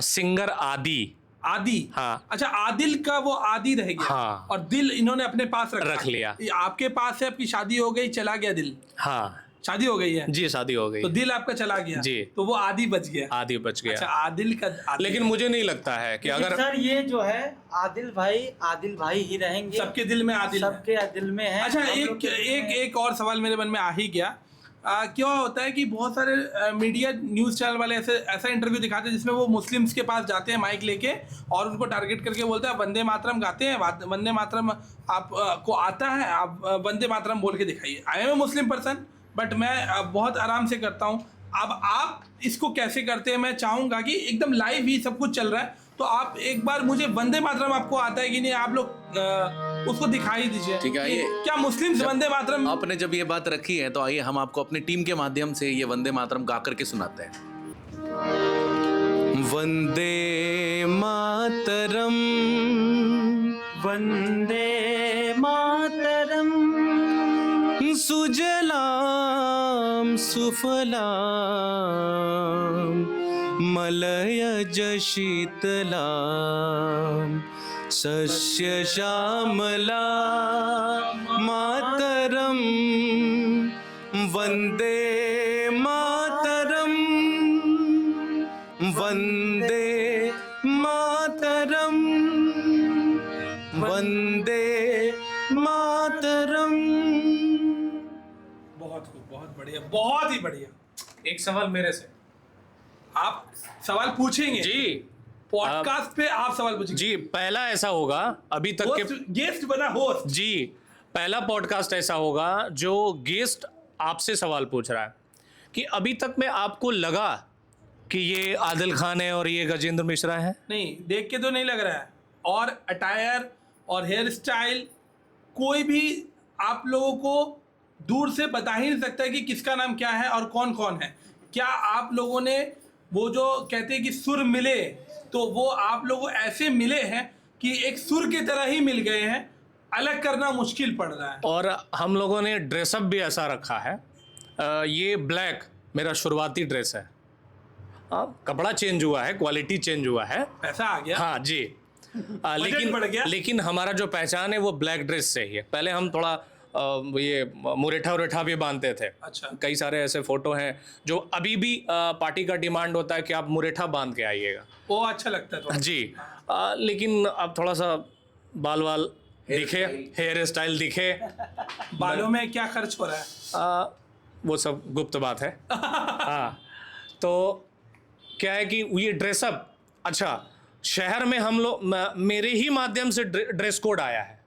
सिंगर आदि। आदि? हाँ। अच्छा, आदिल का वो आदि रह गया। हाँ। और दिल इन्होंने अपने पास रख लिया। ये आपके पास है, आपकी शादी हो गई, चला गया दिल। हाँ शादी हो गई है जी, शादी हो गई, तो दिल आपका चला गया जी, तो वो आदि बच गया। आदि बच गया। अच्छा, आदिल का आदि। लेकिन मुझे नहीं लगता है कि अगर सर ये जो है आदिल भाई ही रहेंगे, सबके दिल में आदिल है। सबके दिल में है। अच्छा, हम लोग एक के दिल एक में- एक और सवाल मेरे मन में आ ही गया। क्या होता है कि बहुत सारे मीडिया न्यूज़ चैनल वाले ऐसा इंटरव्यू दिखाते हैं जिसमें वो मुस्लिम्स के पास जाते हैं माइक लेके और उनको टारगेट करके बोलते हैं वंदे मातरम गाते हैं, वंदे मातरम आप को आता है, आप वंदे मातरम बोल के दिखाइए। I am a Muslim person, but मैं बहुत आराम से करता हूँ। अब आप इसको कैसे करते हैं, मैं चाहूँगा कि एकदम लाइव ही सब कुछ चल रहा है, तो आप एक बार मुझे वंदे मातरम आपको आता है कि नहीं, आप लोग उसको दिखाई दीजिए। ठीक है, आइए। क्या मुस्लिम वंदे मातरम? आपने जब ये बात रखी है तो आइए हम आपको अपनी टीम के माध्यम से ये वंदे मातरम गा करके सुनाते हैं। वंदे मातरम, वंदे मातरम, सुजलाम सुफलाम मलयज शीतलाम सस्य श्यामला मातरम वंदे मातरम वंदे मातरम वंदे मातरम। बहुत खूब, बहुत बढ़िया, बहुत ही बढ़िया। एक सवाल मेरे से, आप सवाल पूछेंगे जी, पॉडकास्ट पे, आप सवाल पूछेंगे जी। पहला ऐसा होगा अभी तक के, गेस्ट बना होस्ट जी, पहला पॉडकास्ट ऐसा होगा जो गेस्ट आपसे सवाल पूछ रहा है कि अभी तक में आपको लगा कि ये आदिल खान है और ये गजेंद्र मिश्रा है? नहीं, देख के तो नहीं लग रहा है। और अटायर और हेयर स्टाइल कोई भी आप लोगों को दूर से बता ही नहीं सकता है कि किसका नाम क्या है और कौन कौन है। क्या आप लोगों ने वो जो कहते हैं कि सुर मिले, तो वो आप लोगों को ऐसे मिले हैं कि एक सुर की तरह ही मिल गए हैं, अलग करना मुश्किल पड़ रहा है। और हम लोगों ने ड्रेसअप भी ऐसा रखा है। ये ब्लैक मेरा शुरुआती ड्रेस है। कपड़ा चेंज हुआ है, क्वालिटी चेंज हुआ है, पैसा आ गया। हाँ जी। बढ़ गया। लेकिन हमारा जो पहचान है वो ब्लैक ड्रेस से ही है। पहले हम थोड़ा ये मुरेठा उरेठा भी बांधते थे। अच्छा। कई सारे ऐसे फोटो हैं जो अभी भी पार्टी का डिमांड होता है कि आप मुरेठा बांध के आइएगा, वो अच्छा लगता है थोड़ा। जी। लेकिन अब थोड़ा सा बाल वाल दिखे, हेयर स्टाइल दिखे। बालों में क्या खर्च हो रहा है? वो सब गुप्त बात है। हाँ, तो क्या है कि ये ड्रेसअप, अच्छा, शहर में हम लोग, मेरे ही माध्यम से ड्रेस कोड आया है।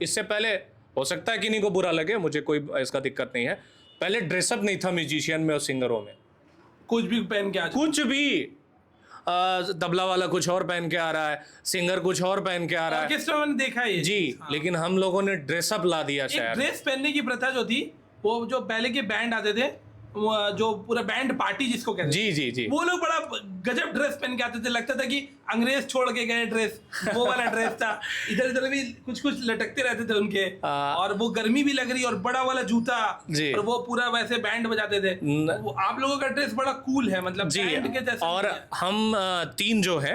इससे पहले हो सकता है कि नहीं को बुरा लगे, मुझे कोई इसका दिक्कत नहीं है, पहले ड्रेसअप नहीं था म्यूजिशियन में और सिंगरों में। कुछ भी पहन के आ जाओ। कुछ भी, तबला वाला कुछ और पहन के आ रहा है, सिंगर कुछ और पहन के आ रहा है, ऑर्केस्ट्रा मैंने देखा है ये। जी। लेकिन हम लोगों ने ड्रेसअप ला दिया एक शहर। ड्रेस पहनने की प्रथा जो थी, वो जो पहले के बैंड आते थे जो पूरा बैंड पार्टी जिसको कहते हैं, जी जी, वो लोग बड़ा गजब ड्रेस पहन के आते थे, लगता था कि अंग्रेज छोड़ के गए ड्रेस, वो वाला ड्रेस था। इधर इधर भी कुछ कुछ लटकते रहते थे उनके, और वो गर्मी भी लग रही, और बड़ा वाला जूता, और वो पूरा वैसे बैंड बजाते थे। आप लोगों का ड्रेस बड़ा कूल है, मतलब बैंड के जैसा। और हम तीन जो है,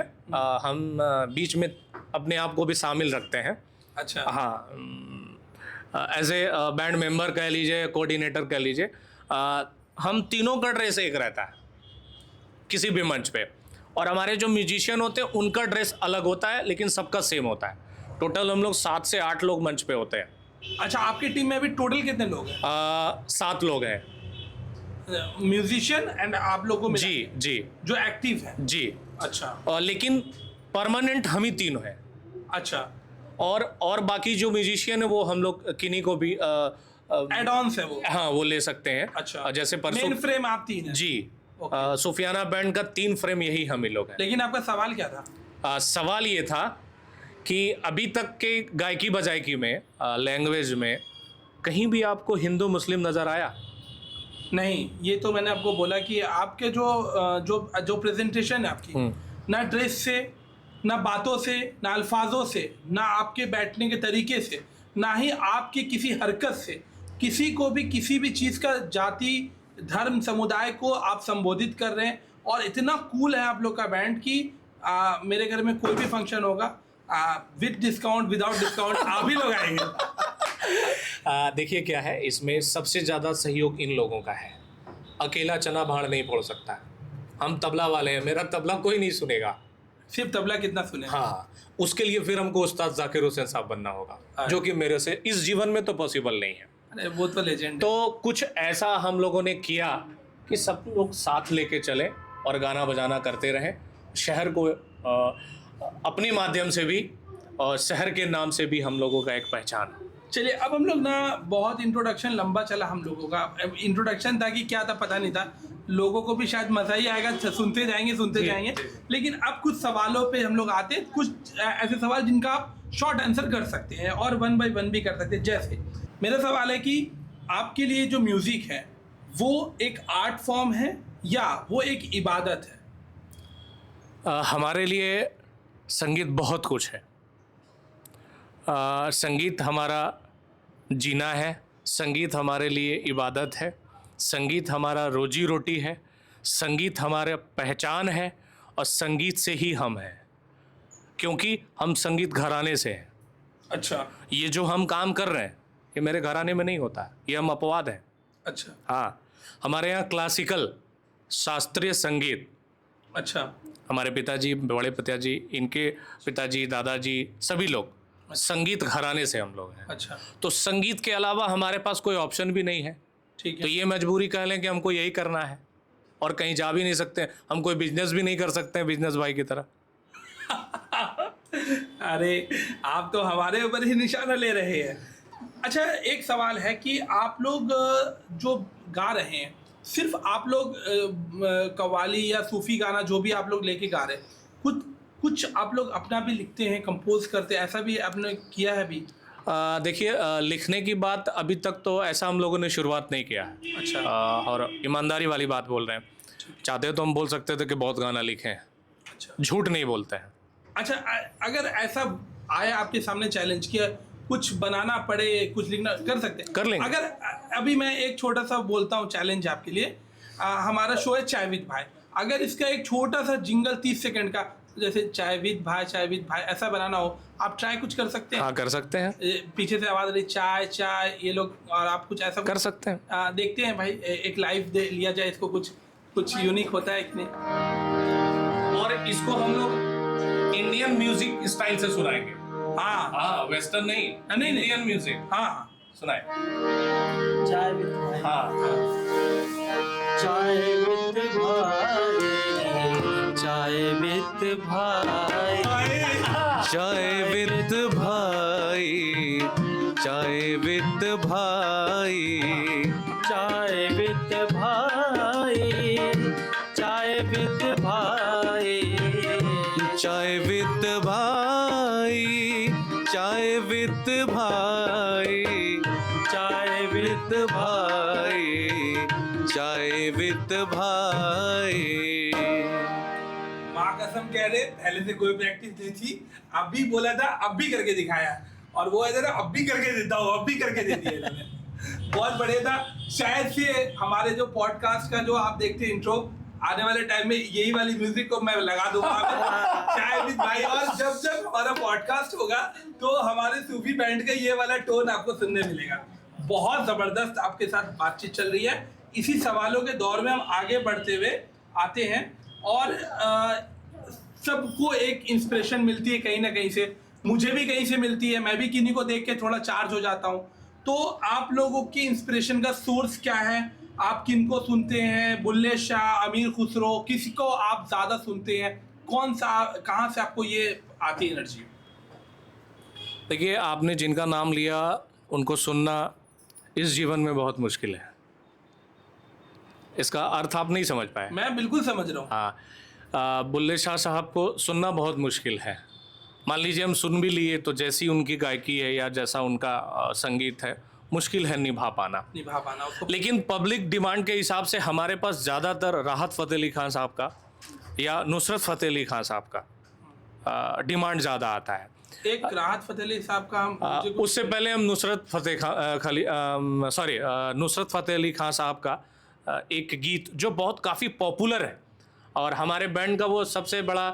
हम बीच में अपने आप को भी शामिल रखते हैं। अच्छा। हाँ, एज ए बैंड मेंबर कह लीजिए, कोऑर्डिनेटर कह लीजिए, हम तीनों का ड्रेस एक रहता है किसी भी मंच पे। और हमारे जो म्यूजिशियन होते हैं उनका ड्रेस अलग होता है, लेकिन सबका सेम होता है। टोटल हम लोग 7 से 8 लोग मंच पे होते हैं। अच्छा, आपकी टीम में अभी टोटल कितने लोग हैं? 7 लोग हैं। म्यूजिशियन एंड आप लोगों में? जी जी, जो एक्टिव है। जी। अच्छा। लेकिन परमानेंट हम ही 3 हैं। अच्छा। और बाकी जो म्यूजिशियन है वो हम लोग किन्हीं को भी एड ऑन्स है वो। हाँ, वो ले सकते हैं। अच्छा। जैसे परसों मेन फ्रेम आप 3 हैं? जी। सुफियाना बैंड का 3 फ्रेम यही हम ही लोग हैं। लेकिन आपका सवाल क्या था? सवाल ये था कि अभी तक के गायकी बजायकी में, लैंग्वेज में कहीं भी आपको हिंदू मुस्लिम नज़र आया? नहीं, ये तो मैंने आपको बोला कि आपके जो प्रेजेंटेशन है आपकी, ना ड्रेस से, ना बातों से, ना अल्फाजों से, ना आपके बैठने के तरीके से, ना ही आपकी किसी हरकत से किसी को भी किसी भी चीज़ का, जाति धर्म समुदाय को आप संबोधित कर रहे हैं। और इतना कूल है आप लोग का बैंड कि मेरे घर में कोई भी फंक्शन होगा, विद डिस्काउंट विदाउट डिस्काउंट आप ही लोग आएंगे। देखिए क्या है, इसमें सबसे ज़्यादा सहयोग इन लोगों का है। अकेला चना भाड़ नहीं फोड़ सकता। हम तबला वाले हैं, मेरा तबला कोई नहीं सुनेगा। सिर्फ तबला कितना सुने? हाँ, उसके लिए फिर हमको उस्ताद जाकिर हुसैन साहब बनना होगा, जो कि मेरे से इस जीवन में तो पॉसिबल नहीं है। अरे वो तो लेजेंड। तो कुछ ऐसा हम लोगों ने किया कि सब लोग साथ लेके चले और गाना बजाना करते रहें, शहर को अपने माध्यम से भी और शहर के नाम से भी हम लोगों का एक पहचान। चलिए, अब हम लोग ना, बहुत इंट्रोडक्शन लंबा चला हम लोगों का। इंट्रोडक्शन था कि क्या था पता नहीं था, लोगों को भी शायद मज़ा ही आएगा, सुनते जाएंगे। लेकिन अब कुछ सवालों पे हम लोग आते हैं, कुछ ऐसे सवाल जिनका आप शॉर्ट आंसर कर सकते हैं और 1 by 1 भी कर सकते हैं। जैसे मेरा सवाल है कि आपके लिए जो म्यूज़िक है वो एक आर्ट फॉर्म है या वो एक इबादत है? हमारे लिए संगीत बहुत कुछ है। संगीत हमारा जीना है, संगीत हमारे लिए इबादत है, संगीत हमारा रोजी रोटी है, संगीत हमारा पहचान है, और संगीत से ही हम हैं, क्योंकि हम संगीत घराने से हैं। अच्छा। ये जो हम काम कर रहे हैं ये मेरे घराने में नहीं होता, ये हम अपवाद हैं। अच्छा। हाँ, हमारे यहाँ क्लासिकल शास्त्रीय संगीत, अच्छा, हमारे पिताजी, बड़े पिताजी, इनके पिताजी, दादाजी, सभी लोग संगीत घराने से हम लोग हैं। अच्छा। तो संगीत के अलावा हमारे पास कोई ऑप्शन भी नहीं है। ठीक है। तो ये मजबूरी कह लें कि हमको यही करना है, और कहीं जा भी नहीं सकते। हम कोई बिजनेस भी नहीं कर सकते हैं बिजनेस भाई की तरह। अरे आप तो हमारे ऊपर ही निशाना ले रहे हैं। अच्छा, एक सवाल है कि आप लोग जो गा रहे हैं, सिर्फ आप लोग कव्वाली या सूफी गाना जो भी आप लोग लेके गा रहे हैं, कुछ आप लोग अपना भी लिखते हैं, कंपोज करते हैं, ऐसा भी आपने किया है भी? देखिए, लिखने की बात अभी तक तो ऐसा हम लोगों ने शुरुआत नहीं किया है। अच्छा। और ईमानदारी वाली बात बोल रहे हैं। चाहते तो हम बोल सकते थे कि बहुत गाना लिखे हैं। अच्छा। झूठ नहीं बोलते हैं। अच्छा, अगर ऐसा आया आपके सामने चैलेंज किया, कुछ बनाना पड़े, कुछ लिखना, कर सकते हैं? कर लेंगे। अगर अभी मैं एक छोटा सा बोलता हूँ चैलेंज आपके लिए, हमारा शो है चाय विद भाई, अगर इसका एक छोटा सा जिंगल 30 सेकंड का, जैसे चाय विद भाई ऐसा बनाना हो, आप ट्राई कुछ कर सकते हैं? हाँ, कर सकते हैं। पीछे से आवाज़ आ रही चाय चाय, ये लोग, और आप कुछ ऐसा कर सकते हैं। देखते हैं भाई, एक लाइव दे लिया जाए इसको, कुछ यूनिक होता है इसमें। और इसको हम लोग इंडियन म्यूजिक स्टाइल से सुनाएंगे। हाँ हाँ, वेस्टर्न नहीं, नहीं, इंडियन म्यूजिक। हाँ, सुनाए। चाय विद भाई, हाँ, चाय विद भाई, चाय विद भाई, चाय विद भाई, चाय विद भाई, चाय विद भाई, चाय विद भाई, चाय विद भाई, चाय विद भाई, चाय विद भाई, चाय जीवित भाई। माँ कसम कह रहे, पहले से कोई प्रैक्टिस नहीं थी, अभी बोला था, अब भी करके दिखाया, और वो है ना अब भी करके देता हूँ, अब भी करके दे दिया इन्होंने। बहुत बढ़िया था। शायद से हमारे जो पॉडकास्ट का जो आप देखते हैं इंट्रो, आने वाले टाइम में यही वाली म्यूजिक को मैं लगा दूंगा चाय विद भाई, और जब जब हमारा पॉडकास्ट होगा तो हमारे सूफी बैंड का ये वाला टोन आपको सुनने मिलेगा। बहुत जबरदस्त आपके साथ बातचीत चल रही है। इसी सवालों के दौर में हम आगे बढ़ते हुए आते हैं, और सबको एक इंस्पिरेशन मिलती है कहीं ना कहीं से, मुझे भी कहीं से मिलती है, मैं भी किन्हीं को देख के थोड़ा चार्ज हो जाता हूँ। तो आप लोगों की इंस्पिरेशन का सोर्स क्या है? आप किनको सुनते हैं? बुल्ले शाह, अमीर खुसरो, किसी को आप ज़्यादा सुनते हैं? कौन सा, कहाँ से आपको ये आती एनर्जी? देखिए, आपने जिनका नाम लिया उनको सुनना इस जीवन में बहुत मुश्किल है। इसका अर्थ आप नहीं समझ पाए। मैं बिल्कुल समझ रहा हूँ। हाँ, बुल्ले शाह साहब को सुनना बहुत मुश्किल है। मान लीजिए हम सुन भी लिए तो जैसी उनकी गायकी है या जैसा उनका संगीत है, मुश्किल है निभा पाना उसको। लेकिन पब्लिक डिमांड के हिसाब से हमारे पास ज़्यादातर राहत फ़तेह अली खान साहब का या नुसरत फ़तेह अली खान साहब का डिमांड ज़्यादा आता है। एक राहत फ़तेह अली साहब का उससे पहले हम नुसरत फ़तेह अली खान साहब का एक गीत जो बहुत काफ़ी पॉपुलर है और हमारे बैंड का वो सबसे बड़ा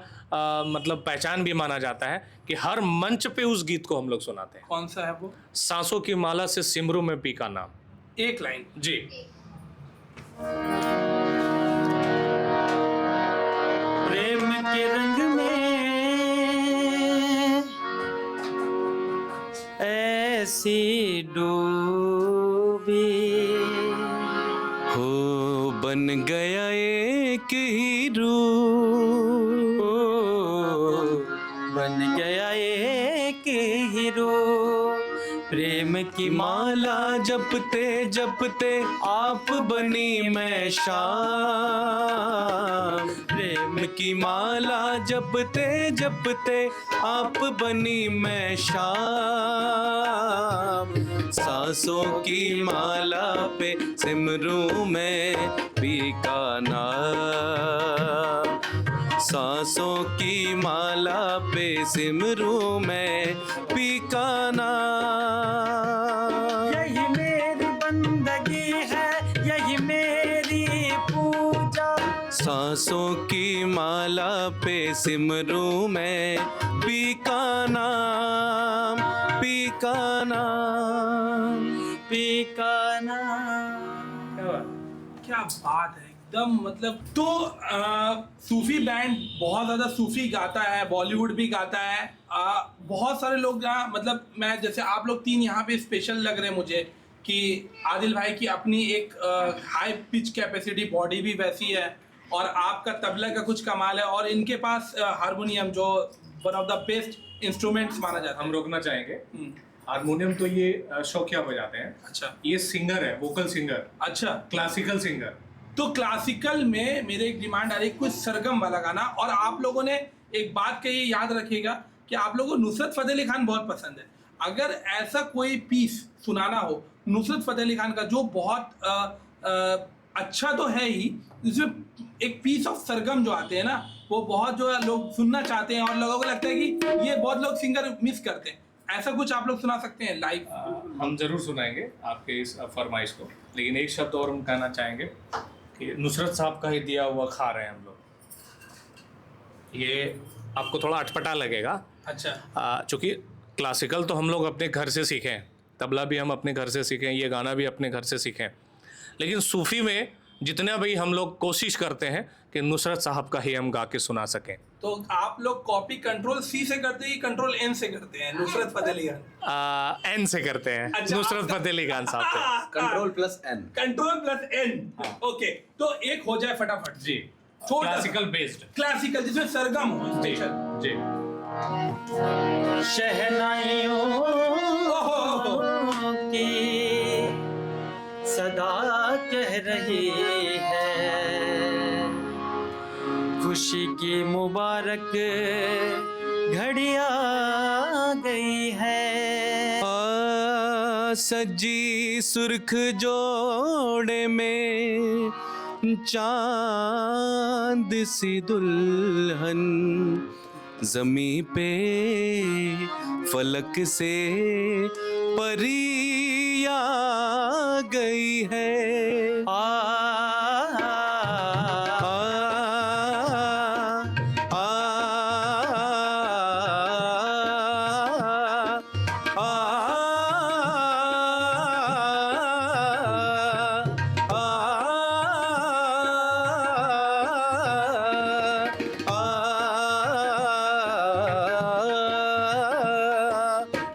मतलब पहचान भी माना जाता है कि हर मंच पे उस गीत को हम लोग सुनाते हैं। कौन सा है वो? सांसों की माला से सिमरू में पी का नाम। एक लाइन जी। प्रेम के रंग में ऐसी डूबी हो बन गया एक हीरो, बन गया एक हीरो। प्रेम की माला जपते जपते आप बनी मैं शाम। प्रेम की माला जपते जपते आप बनी मैं शाम। सांसों की माला पे सिमरूं मैं पी का नाम। सांसों की माला पे सिमरूं मैं पी का नाम। यही मेरी बंदगी है, यही मेरी पूजा। सांसों की माला पे सिमरूं मैं पी का नाम, पी का नाम, पी का नाम। क्या बात है एकदम, मतलब तो सूफी बैंड बहुत ज़्यादा सूफी गाता है, बॉलीवुड भी गाता है। बहुत सारे लोग मतलब मैं जैसे आप लोग तीन यहाँ पे स्पेशल लग रहे हैं मुझे कि आदिल भाई की अपनी एक हाई पिच कैपेसिटी, बॉडी भी वैसी है, और आपका तबला का कुछ कमाल है, और इनके पास हारमोनियम जो one of the best instruments माना जाता है। हम रोकना चाहेंगे, हारमोनियम तो ये शौकिया बजाते हैं। अच्छा, ये सिंगर है, वोकल सिंगर। अच्छा, क्लासिकल सिंगर। तो क्लासिकल में मेरे एक डिमांड आ रही है कुछ सरगम वाला गाना। और आप लोगों ने एक बात कही, याद रखिएगा कि आप लोगों को नुसरत फ़तेह अली खान बहुत पसंद है। अगर ऐसा कोई पीस सुनाना हो नुसरत फ़तेह अली खान का जो बहुत अच्छा तो है ही, जिसमें एक पीस ऑफ सरगम जो आते हैं ना, वो बहुत जो है लोग सुनना चाहते हैं और लोगों को लगता है कि ये बहुत लोग सिंगर मिस करते हैं, ऐसा कुछ आप लोग सुना सकते हैं लाइव? हम जरूर सुनाएंगे आपके इस फरमाइश को, लेकिन एक शब्द और हम कहना चाहेंगे कि नुसरत साहब का ही दिया हुआ खा रहे हैं हम लोग। ये आपको थोड़ा अटपटा लगेगा। अच्छा। चूँकि क्लासिकल तो हम लोग अपने घर से सीखे हैं, तबला भी हम अपने घर से सीखे हैं, ये गाना भी अपने घर से सीखे हैं, लेकिन सूफ़ी में जितना भी हम लोग कोशिश करते हैं कि नुसरत साहब का ही हम गा के सुना सकें। तो आप लोग कॉपी कंट्रोल सी से करते हैं, कंट्रोल एन से करते हैं नुसरत फ़तेह अली खान? एन से करते हैं। अच्छा, नुसरत फ़तेह अली खान साहब से। Control plus N. Control plus N. Okay, तो एक हो जाए फटाफट जी, क्लासिकल बेस्ड, क्लासिकल जिसमें सरगम हो। जी जी। शहनाइयों की सदा कह रही है, खुशी की मुबारक घड़ी आ गई है। सजी सुर्ख जोड़े में चांद सी दुल्हन जमी पे फलक से परी आ गई है।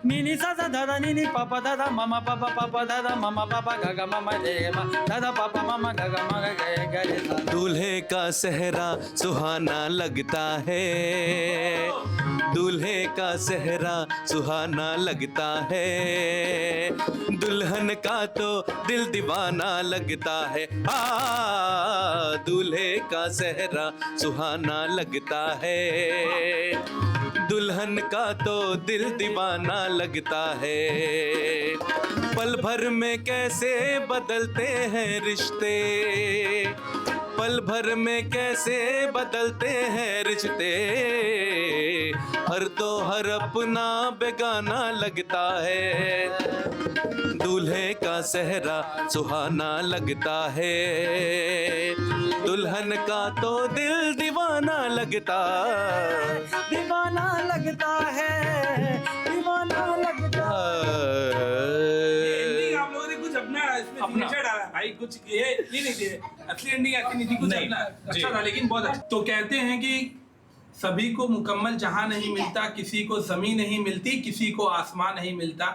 नीनी सा सा दादा नीनी पापा दादा मामा पापा पापा दादा मामा पापा गागा मामा रे मा दादा पापा मामा गागा मागा गे गे सा। दूल्हे का सेहरा सुहाना लगता है, दूल्हे का सेहरा सुहाना लगता है, दुल्हन का तो दिल दीवाना लगता है। दूल्हे का सेहरा सुहाना लगता है, दुल्हन का तो दिल दीवाना लगता है। पल भर में कैसे बदलते हैं रिश्ते, पल भर में कैसे बदलते हैं रिश्ते, हर तो हर अपना बेगाना लगता है। दूल्हे का सेहरा सुहाना लगता है, दुल्हन का तो दिल दीवाना लगता, दीवाना लगता है, दीवाना लगता एंडिंग आप लोगों ने कुछ अपना इसमें सिग्नेचर डाला है भाई, कुछ ये नहीं थे असली एंडिंग ऐसी नहीं थी, कुछ अपना अच्छा था लेकिन बहुत अच्छा। तो कहते हैं कि सभी को मुकम्मल जहां नहीं मिलता, किसी को जमीन नहीं मिलती, किसी को आसमान नहीं मिलता।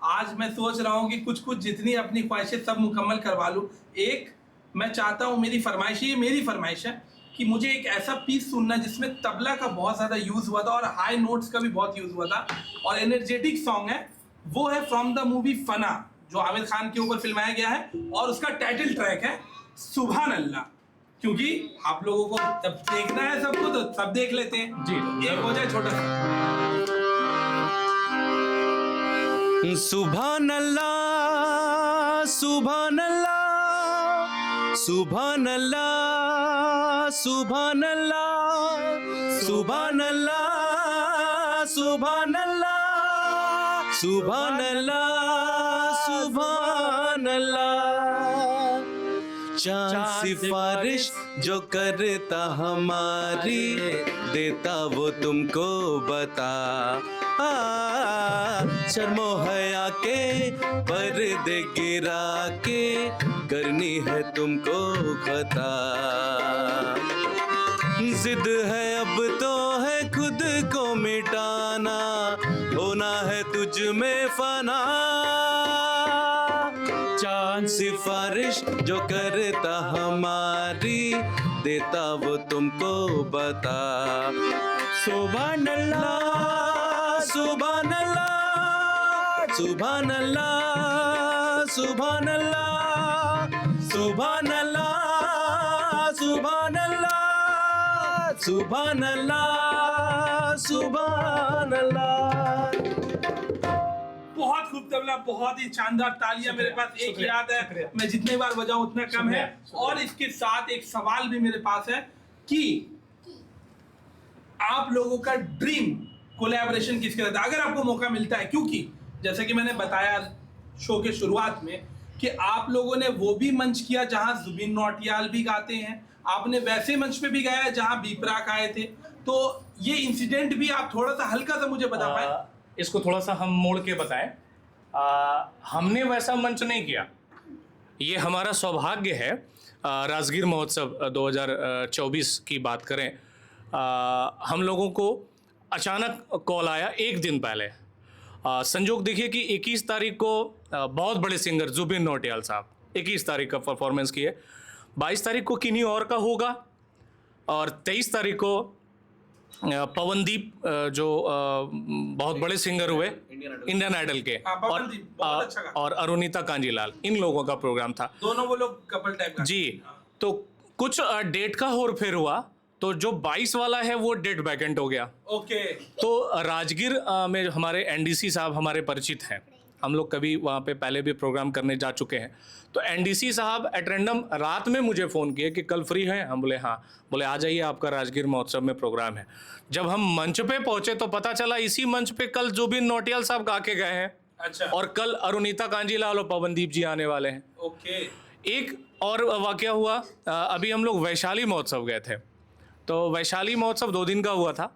आज मैं सोच रहा हूँ कि कुछ कुछ जितनी अपनी ख्वाहिशें सब मुकम्मल करवा लूँ। एक मैं चाहता हूँ, मेरी फरमाइश, ये मेरी फरमाइश है कि मुझे एक ऐसा पीस सुनना जिसमें तबला का बहुत ज़्यादा यूज़ हुआ था और हाई नोट्स का भी बहुत यूज़ हुआ था और एनर्जेटिक सॉन्ग है। वो है फ्रॉम द मूवी फना, जो आमिर खान के ऊपर फिल्माया गया है और उसका टाइटल ट्रैक है सुभान अल्लाह। क्योंकि आप लोगों को जब देखना है सबको तो सब देख लेते हैं जी, एक हो जाए छोटा सा। सुभान अल्लाह, सुभान अल्लाह, सुभान अल्लाह, सुभान अल्लाह, सुभान अल्लाह, सुभान अल्लाह, सुभान अल्लाह, सुभान अल्लाह। चांद सिफारिश जो करता हमारी, देता वो तुमको बता। शर्मो हया के पर्दे गिरा के करनी है तुमको खता। जिद है अब तो है खुद को मिटाना, होना है तुझ में फना। चांद सिफारिश जो करता हमारी, देता वो तुमको बता। सुभान अल्लाह, सुभान अल्लाह, सुभान अल्लाह, सुभान अल्लाह, सुभान अल्लाह, सुभान अल्लाह, सुभान अल्लाह, सुभान अल्लाह। बहुत खूब तबला, बहुत ही शानदार तालियां। मेरे पास एक याद है, मैं जितने बार बजाऊं उतना कम है। और इसके साथ एक सवाल भी मेरे पास है कि आप लोगों का ड्रीम कोलैबोरेशन किसके साथ, अगर आपको मौका मिलता है? क्योंकि जैसे कि मैंने बताया शो के शुरुआत में कि आप लोगों ने वो भी मंच किया जहां जुबिन नौटियाल भी गाते हैं, आपने वैसे मंच पे भी गाया जहां बी प्राक आए थे। तो ये इंसिडेंट भी आप थोड़ा सा हल्का सा मुझे बता पाए? इसको थोड़ा सा हम मोड़ के बताएं। हमने वैसा मंच नहीं किया, ये हमारा सौभाग्य है। राजगीर महोत्सव 2024 की बात करें, हम लोगों को अचानक कॉल आया एक दिन पहले। संजोग देखिए कि 21 तारीख को बहुत बड़े सिंगर जुबिन नौटियाल साहब 21 तारीख का परफॉर्मेंस किए, 22 तारीख को किन्हीं और का होगा और 23 तारीख को पवनदीप जो बहुत बड़े सिंगर हुए इंडियन आइडल के, और अरुणिता कांजीलाल, इन लोगों का प्रोग्राम था। दोनों वो लोग कपल टाइप का जी। तो कुछ डेट का होर फेर हुआ, तो जो 22 वाला है वो डेट वैकेंट हो गया। ओके। तो राजगीर में हमारे एनडीसी साहब हमारे परिचित हैं, हम लोग कभी वहाँ पे पहले भी प्रोग्राम करने जा चुके हैं। तो एनडीसी साहब एट रैंडम रात में मुझे फ़ोन किए कि कल फ्री हैं? हम बोले हाँ। बोले आ जाइए, आपका राजगीर महोत्सव में प्रोग्राम है। जब हम मंच पे पहुँचे तो पता चला इसी मंच पे कल जुबिन नौटियाल साहब गा के गए हैं। अच्छा। और कल अरुणिता कांजीलाल और पवनदीप जी आने वाले हैं। ओके। एक और वाकया हुआ, अभी हम लोग वैशाली महोत्सव गए थे। तो वैशाली महोत्सव 2 दिन का हुआ था,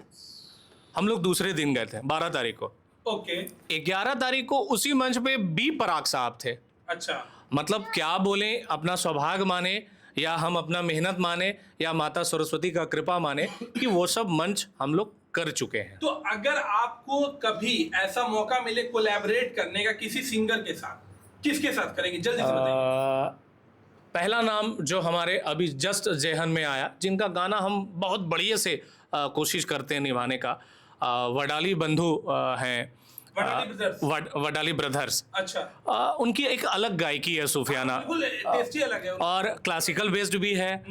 हम लोग दूसरे दिन गए थे 12 तारीख को। ओके। 11 तारीख को उसी मंच पे बी पराग साहब थे। अच्छा। मतलब क्या बोले, अपना सौभाग्य माने या हम अपना मेहनत माने या माता सरस्वती का कृपा माने कि वो सब मंच हम लोग कर चुके हैं। तो अगर आपको कभी ऐसा मौका मिले कोलैबोरेट करने का किसी सिंगर के साथ, किसके साथ करेंगे? जल्दी से बताइए। पहला नाम जो हमारे अभी जस्ट जेहन में आया, जिनका गाना हम बहुत बढ़िया से कोशिश करते हैं निभाने का, वडाली बंधु हैं, वडाली ब्रदर्स। अच्छा। उनकी एक अलग गायकी है सूफियाना, बिल्कुल टेस्टी अलग है। और क्लासिकल बेस्ड भी है,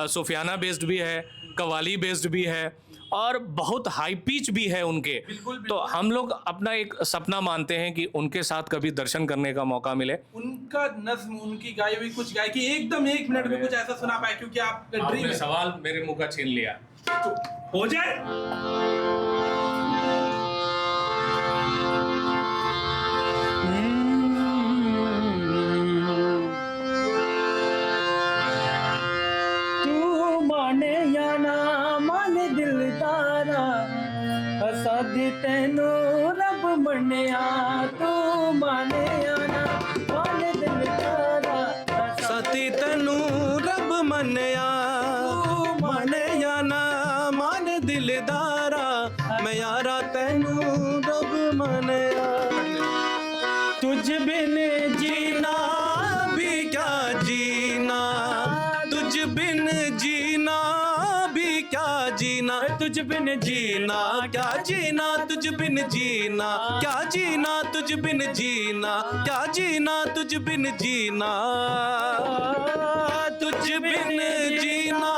सूफियाना बेस्ड भी है, कवाली बेस्ड भी है, और बहुत हाई पिच भी है उनके। बिल्कुल। तो हम लोग अपना एक सपना मानते हैं कि उनके साथ कभी दर्शन करने का मौका मिले। उनका नज्म, उनकी गाई हुई कुछ गायकी एकदम 1 मिनट में कुछ ऐसा सुना पाए, क्योंकि आपका ड्रीम है। सवाल मेरे मुंह का छीन लिया। तो हो जाए। तू माने या ना माने दिलदारा, सादी तेनू रब मन्या। तू माने या ना माने दिलदारा, सती तनु रब मन्या, माने या ना मान दिलदारा, मैं यारा तैनू रब मन्या। तुझ बिन जीना भी क्या जीना, तुझ बिन जीना भी क्या जीना, तुझ बिन जीना क्या जीना, तुझ बिन जीना क्या जीना, तुझ बिन जीना क्या जीना, तुझ बिन जीना, तुझ बिन जीना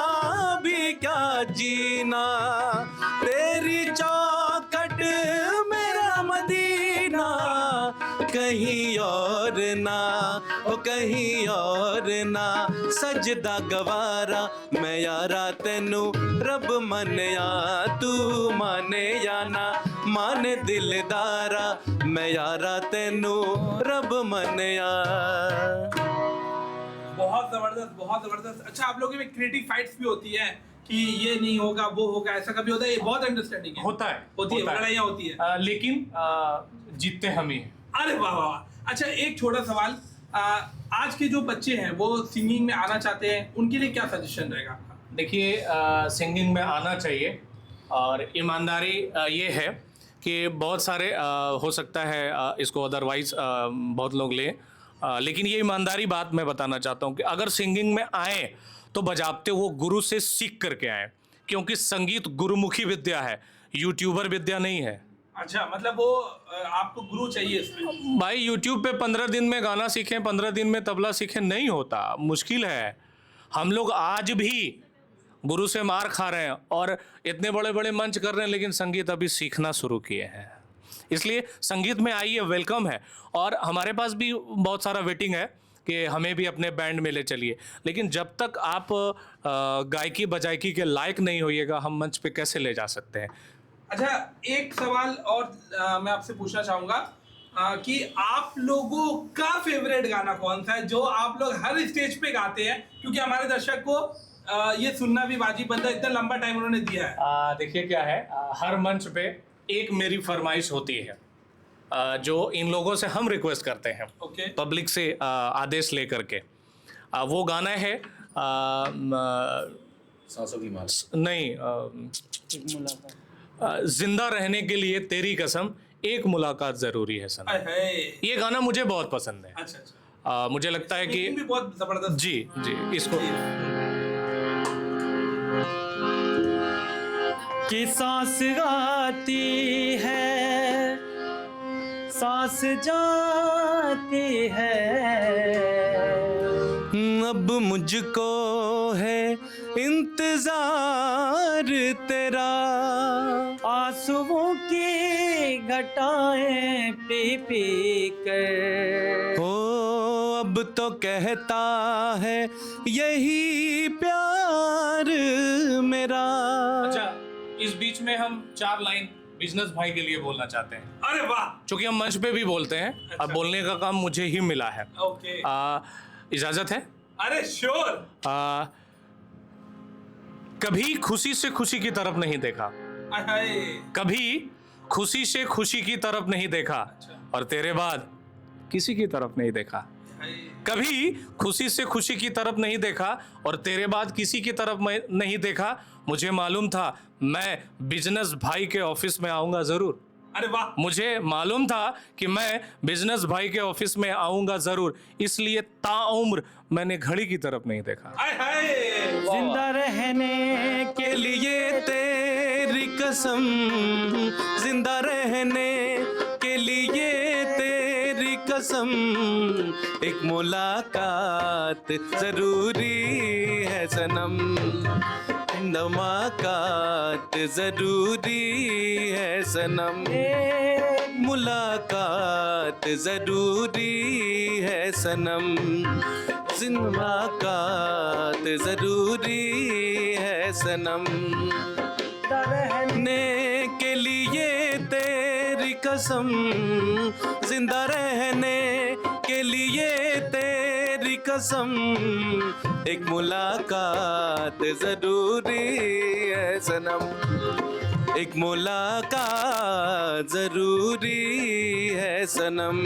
भी क्या जीना, तेरी चौखट मेरा मदीना, कहीं और ना ओ कहीं और ना, सजदा गवारा, मैं यारा तेनू रब मन्या। तू माने या ना माने दिलदारा, मैं यारा तेनू रब मन्या। बहुत जबरदस्त, बहुत जबरदस्त। अच्छा, आप लोगों में क्रिएटिव फाइट्स भी होती है कि ये नहीं होगा वो होगा, ऐसा कभी होता है? ये बहुत अंडरस्टैंडिंग है। होता है, होती है, लड़ाइयाँ होती है, लेकिन जीतते हम ही हैं। अरे वाह वाह। अच्छा, एक छोटा सवाल, आज के जो बच्चे हैं वो सिंगिंग में आना चाहते हैं, उनके लिए क्या सजेशन रहेगा आपका? देखिए, सिंगिंग में आना चाहिए, और ईमानदारी ये है कि बहुत सारे हो सकता है इसको अदरवाइज बहुत लोग लें, लेकिन ये ईमानदारी बात मैं बताना चाहता हूँ कि अगर सिंगिंग में आए तो बजाते वो गुरु से सीख करके आए, क्योंकि संगीत गुरुमुखी विद्या है, यूट्यूबर विद्या नहीं है। अच्छा, मतलब वो आपको गुरु चाहिए इसमें? भाई यूट्यूब पे 15 दिन में गाना सीखें, 15 दिन में तबला सीखें, नहीं होता, मुश्किल है। हम लोग आज भी गुरु से मार खा रहे हैं और इतने बड़े बड़े मंच कर रहे हैं, लेकिन संगीत अभी सीखना शुरू किए हैं। इसलिए संगीत में आइए, वेलकम है, और हमारे पास भी बहुत सारा वेटिंग है कि हमें भी अपने बैंड में ले चलिए, लेकिन जब तक आप गायकी बजायकी के लायक नहीं होइएगा, हम मंच पे कैसे ले जा सकते हैं। अच्छा, एक सवाल और मैं आपसे पूछना चाहूँगा कि आप लोगों का फेवरेट गाना कौन सा है जो आप लोग हर स्टेज पे गाते हैं, क्योंकि हमारे दर्शक को ये सुनना भी वाजिब बनता है, इतना लंबा टाइम उन्होंने दिया है। देखिए क्या है, हर मंच पे एक मेरी फरमाइश होती है जो इन लोगों से हम रिक्वेस्ट करते हैं, ओके। पब्लिक से आदेश लेकर के। वो गाना है सांसों की माला, नहीं, जिंदा रहने के लिए तेरी कसम एक मुलाकात जरूरी है सनम। ये गाना मुझे बहुत पसंद है। अच्छा अच्छा। मुझे लगता है कि भी बहुत जबरदस्त। जी जी, इसको कि सांस आती है, सांस जाती है, अब मुझको है इंतजार तेरा, आंसुओं की घटाएं पी पी कर। हो अब तो कहता है यही प्यार मेरा। अच्छा, इस बीच में हम 4 लाइन बिजनेस भाई के लिए बोलना चाहते हैं। अरे वाह, क्योंकि हम मंच पे भी बोलते हैं। अच्छा। अब बोलने का काम मुझे ही मिला है। ओके। इजाजत है? अरे श्योर। कभी खुशी से खुशी की तरफ नहीं देखा, कभी खुशी से खुशी की तरफ नहीं देखा, और तेरे बाद किसी की तरफ नहीं देखा। कभी खुशी से खुशी की तरफ नहीं देखा और तेरे बाद किसी की तरफ नहीं देखा। मुझे मालूम था मैं बिजनेस भाई के ऑफिस में आऊंगा जरूर। अरे वाह, मुझे मालूम था कि मैं बिजनेस भाई के ऑफिस में आऊंगा जरूर, इसलिए ताउम्र मैंने घड़ी की तरफ नहीं देखा। जिंदा रहने के लिए तेरी कसम, जिंदा रहने के लिए तेरी कसम, एक मुलाकात जरूरी है सनम, मुलाकात जरूरी है सनम, मुलाकात जरूरी है सनम, मुलाकात जरूरी है सनम, रहने के लिए तेरी कसम, जिंदा रहने के लिए तेरी कसम, एक मुलाकात जरूरी है सनम, एक मुलाकात जरूरी है सनम,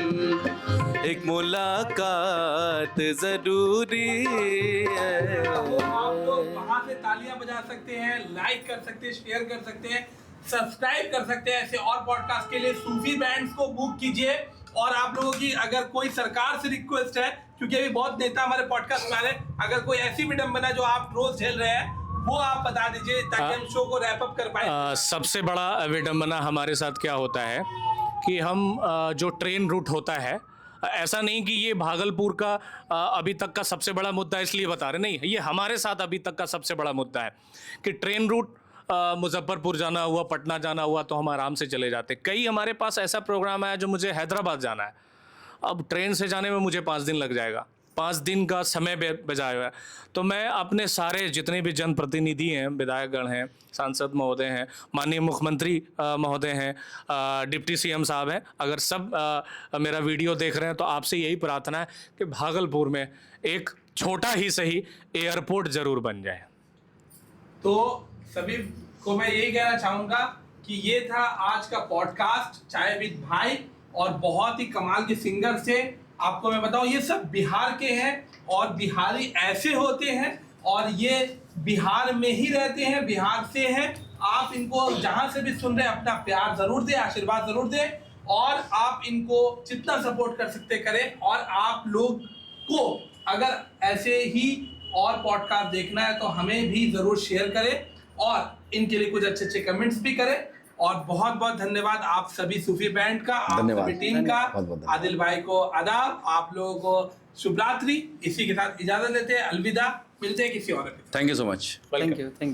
एक मुलाकात जरूरी है। आप लोग वहाँ से तालियां बजा सकते हैं, लाइक कर सकते हैं, शेयर कर सकते हैं, सब्सक्राइब कर सकते हैं। ऐसे और पॉडकास्ट के लिए सूफी बैंड्स को बुक कीजिए। और आप लोगों की अगर कोई सरकार से रिक्वेस्ट है, क्योंकि अभी बहुत नेता हमारे पॉडकास्ट में आ रहे हैं, अगर कोई ऐसी विडंबना जो आप रोज झेल रहे हैं वो आप बता दीजिए ताकि हम शो को रैप अप कर पाए। सबसे बड़ा विडंबना हमारे साथ क्या होता है कि हम जो ट्रेन रूट होता है, ऐसा नहीं कि ये भागलपुर का अभी तक का सबसे बड़ा मुद्दा इसलिए बता रहे, नहीं, ये हमारे साथ अभी तक का सबसे बड़ा मुद्दा है कि ट्रेन रूट मुजफ्फरपुर जाना हुआ, पटना जाना हुआ तो हम आराम से चले जाते। कई हमारे पास ऐसा प्रोग्राम है जो मुझे हैदराबाद जाना है, अब ट्रेन से जाने में मुझे 5 दिन लग जाएगा, 5 दिन का समय बजाया हुआ है। तो मैं अपने सारे जितने भी जनप्रतिनिधि हैं, विधायकगण हैं, सांसद महोदय हैं, माननीय मुख्यमंत्री महोदय हैं, डिप्टी सीएम साहब हैं, अगर सब मेरा वीडियो देख रहे हैं तो आपसे यही प्रार्थना है कि भागलपुर में एक छोटा ही सही एयरपोर्ट ज़रूर बन जाए। तो सभी को मैं यही कहना चाहूँगा कि ये था आज का पॉडकास्ट चाय विद भाई, और बहुत ही कमाल के सिंगर से आपको मैं बताऊं, ये सब बिहार के हैं और बिहारी ऐसे होते हैं और ये बिहार में ही रहते हैं, बिहार से हैं। आप इनको जहां से भी सुन रहे हैं अपना प्यार जरूर दें, आशीर्वाद जरूर दें, और आप इनको जितना सपोर्ट कर सकते करें। और आप लोग को अगर ऐसे ही और पॉडकास्ट देखना है तो हमें भी जरूर शेयर करें और इनके लिए कुछ अच्छे अच्छे कमेंट्स भी करें। और बहुत बहुत धन्यवाद आप सभी सूफी बैंड का, आप सभी टीम का, आदिल भाई को आदाब, आप लोगों को शुभ रात्रि। इसी के साथ इजाजत लेते हैं, अलविदा, मिलते हैं किसी और। Thank you so much. Thank you.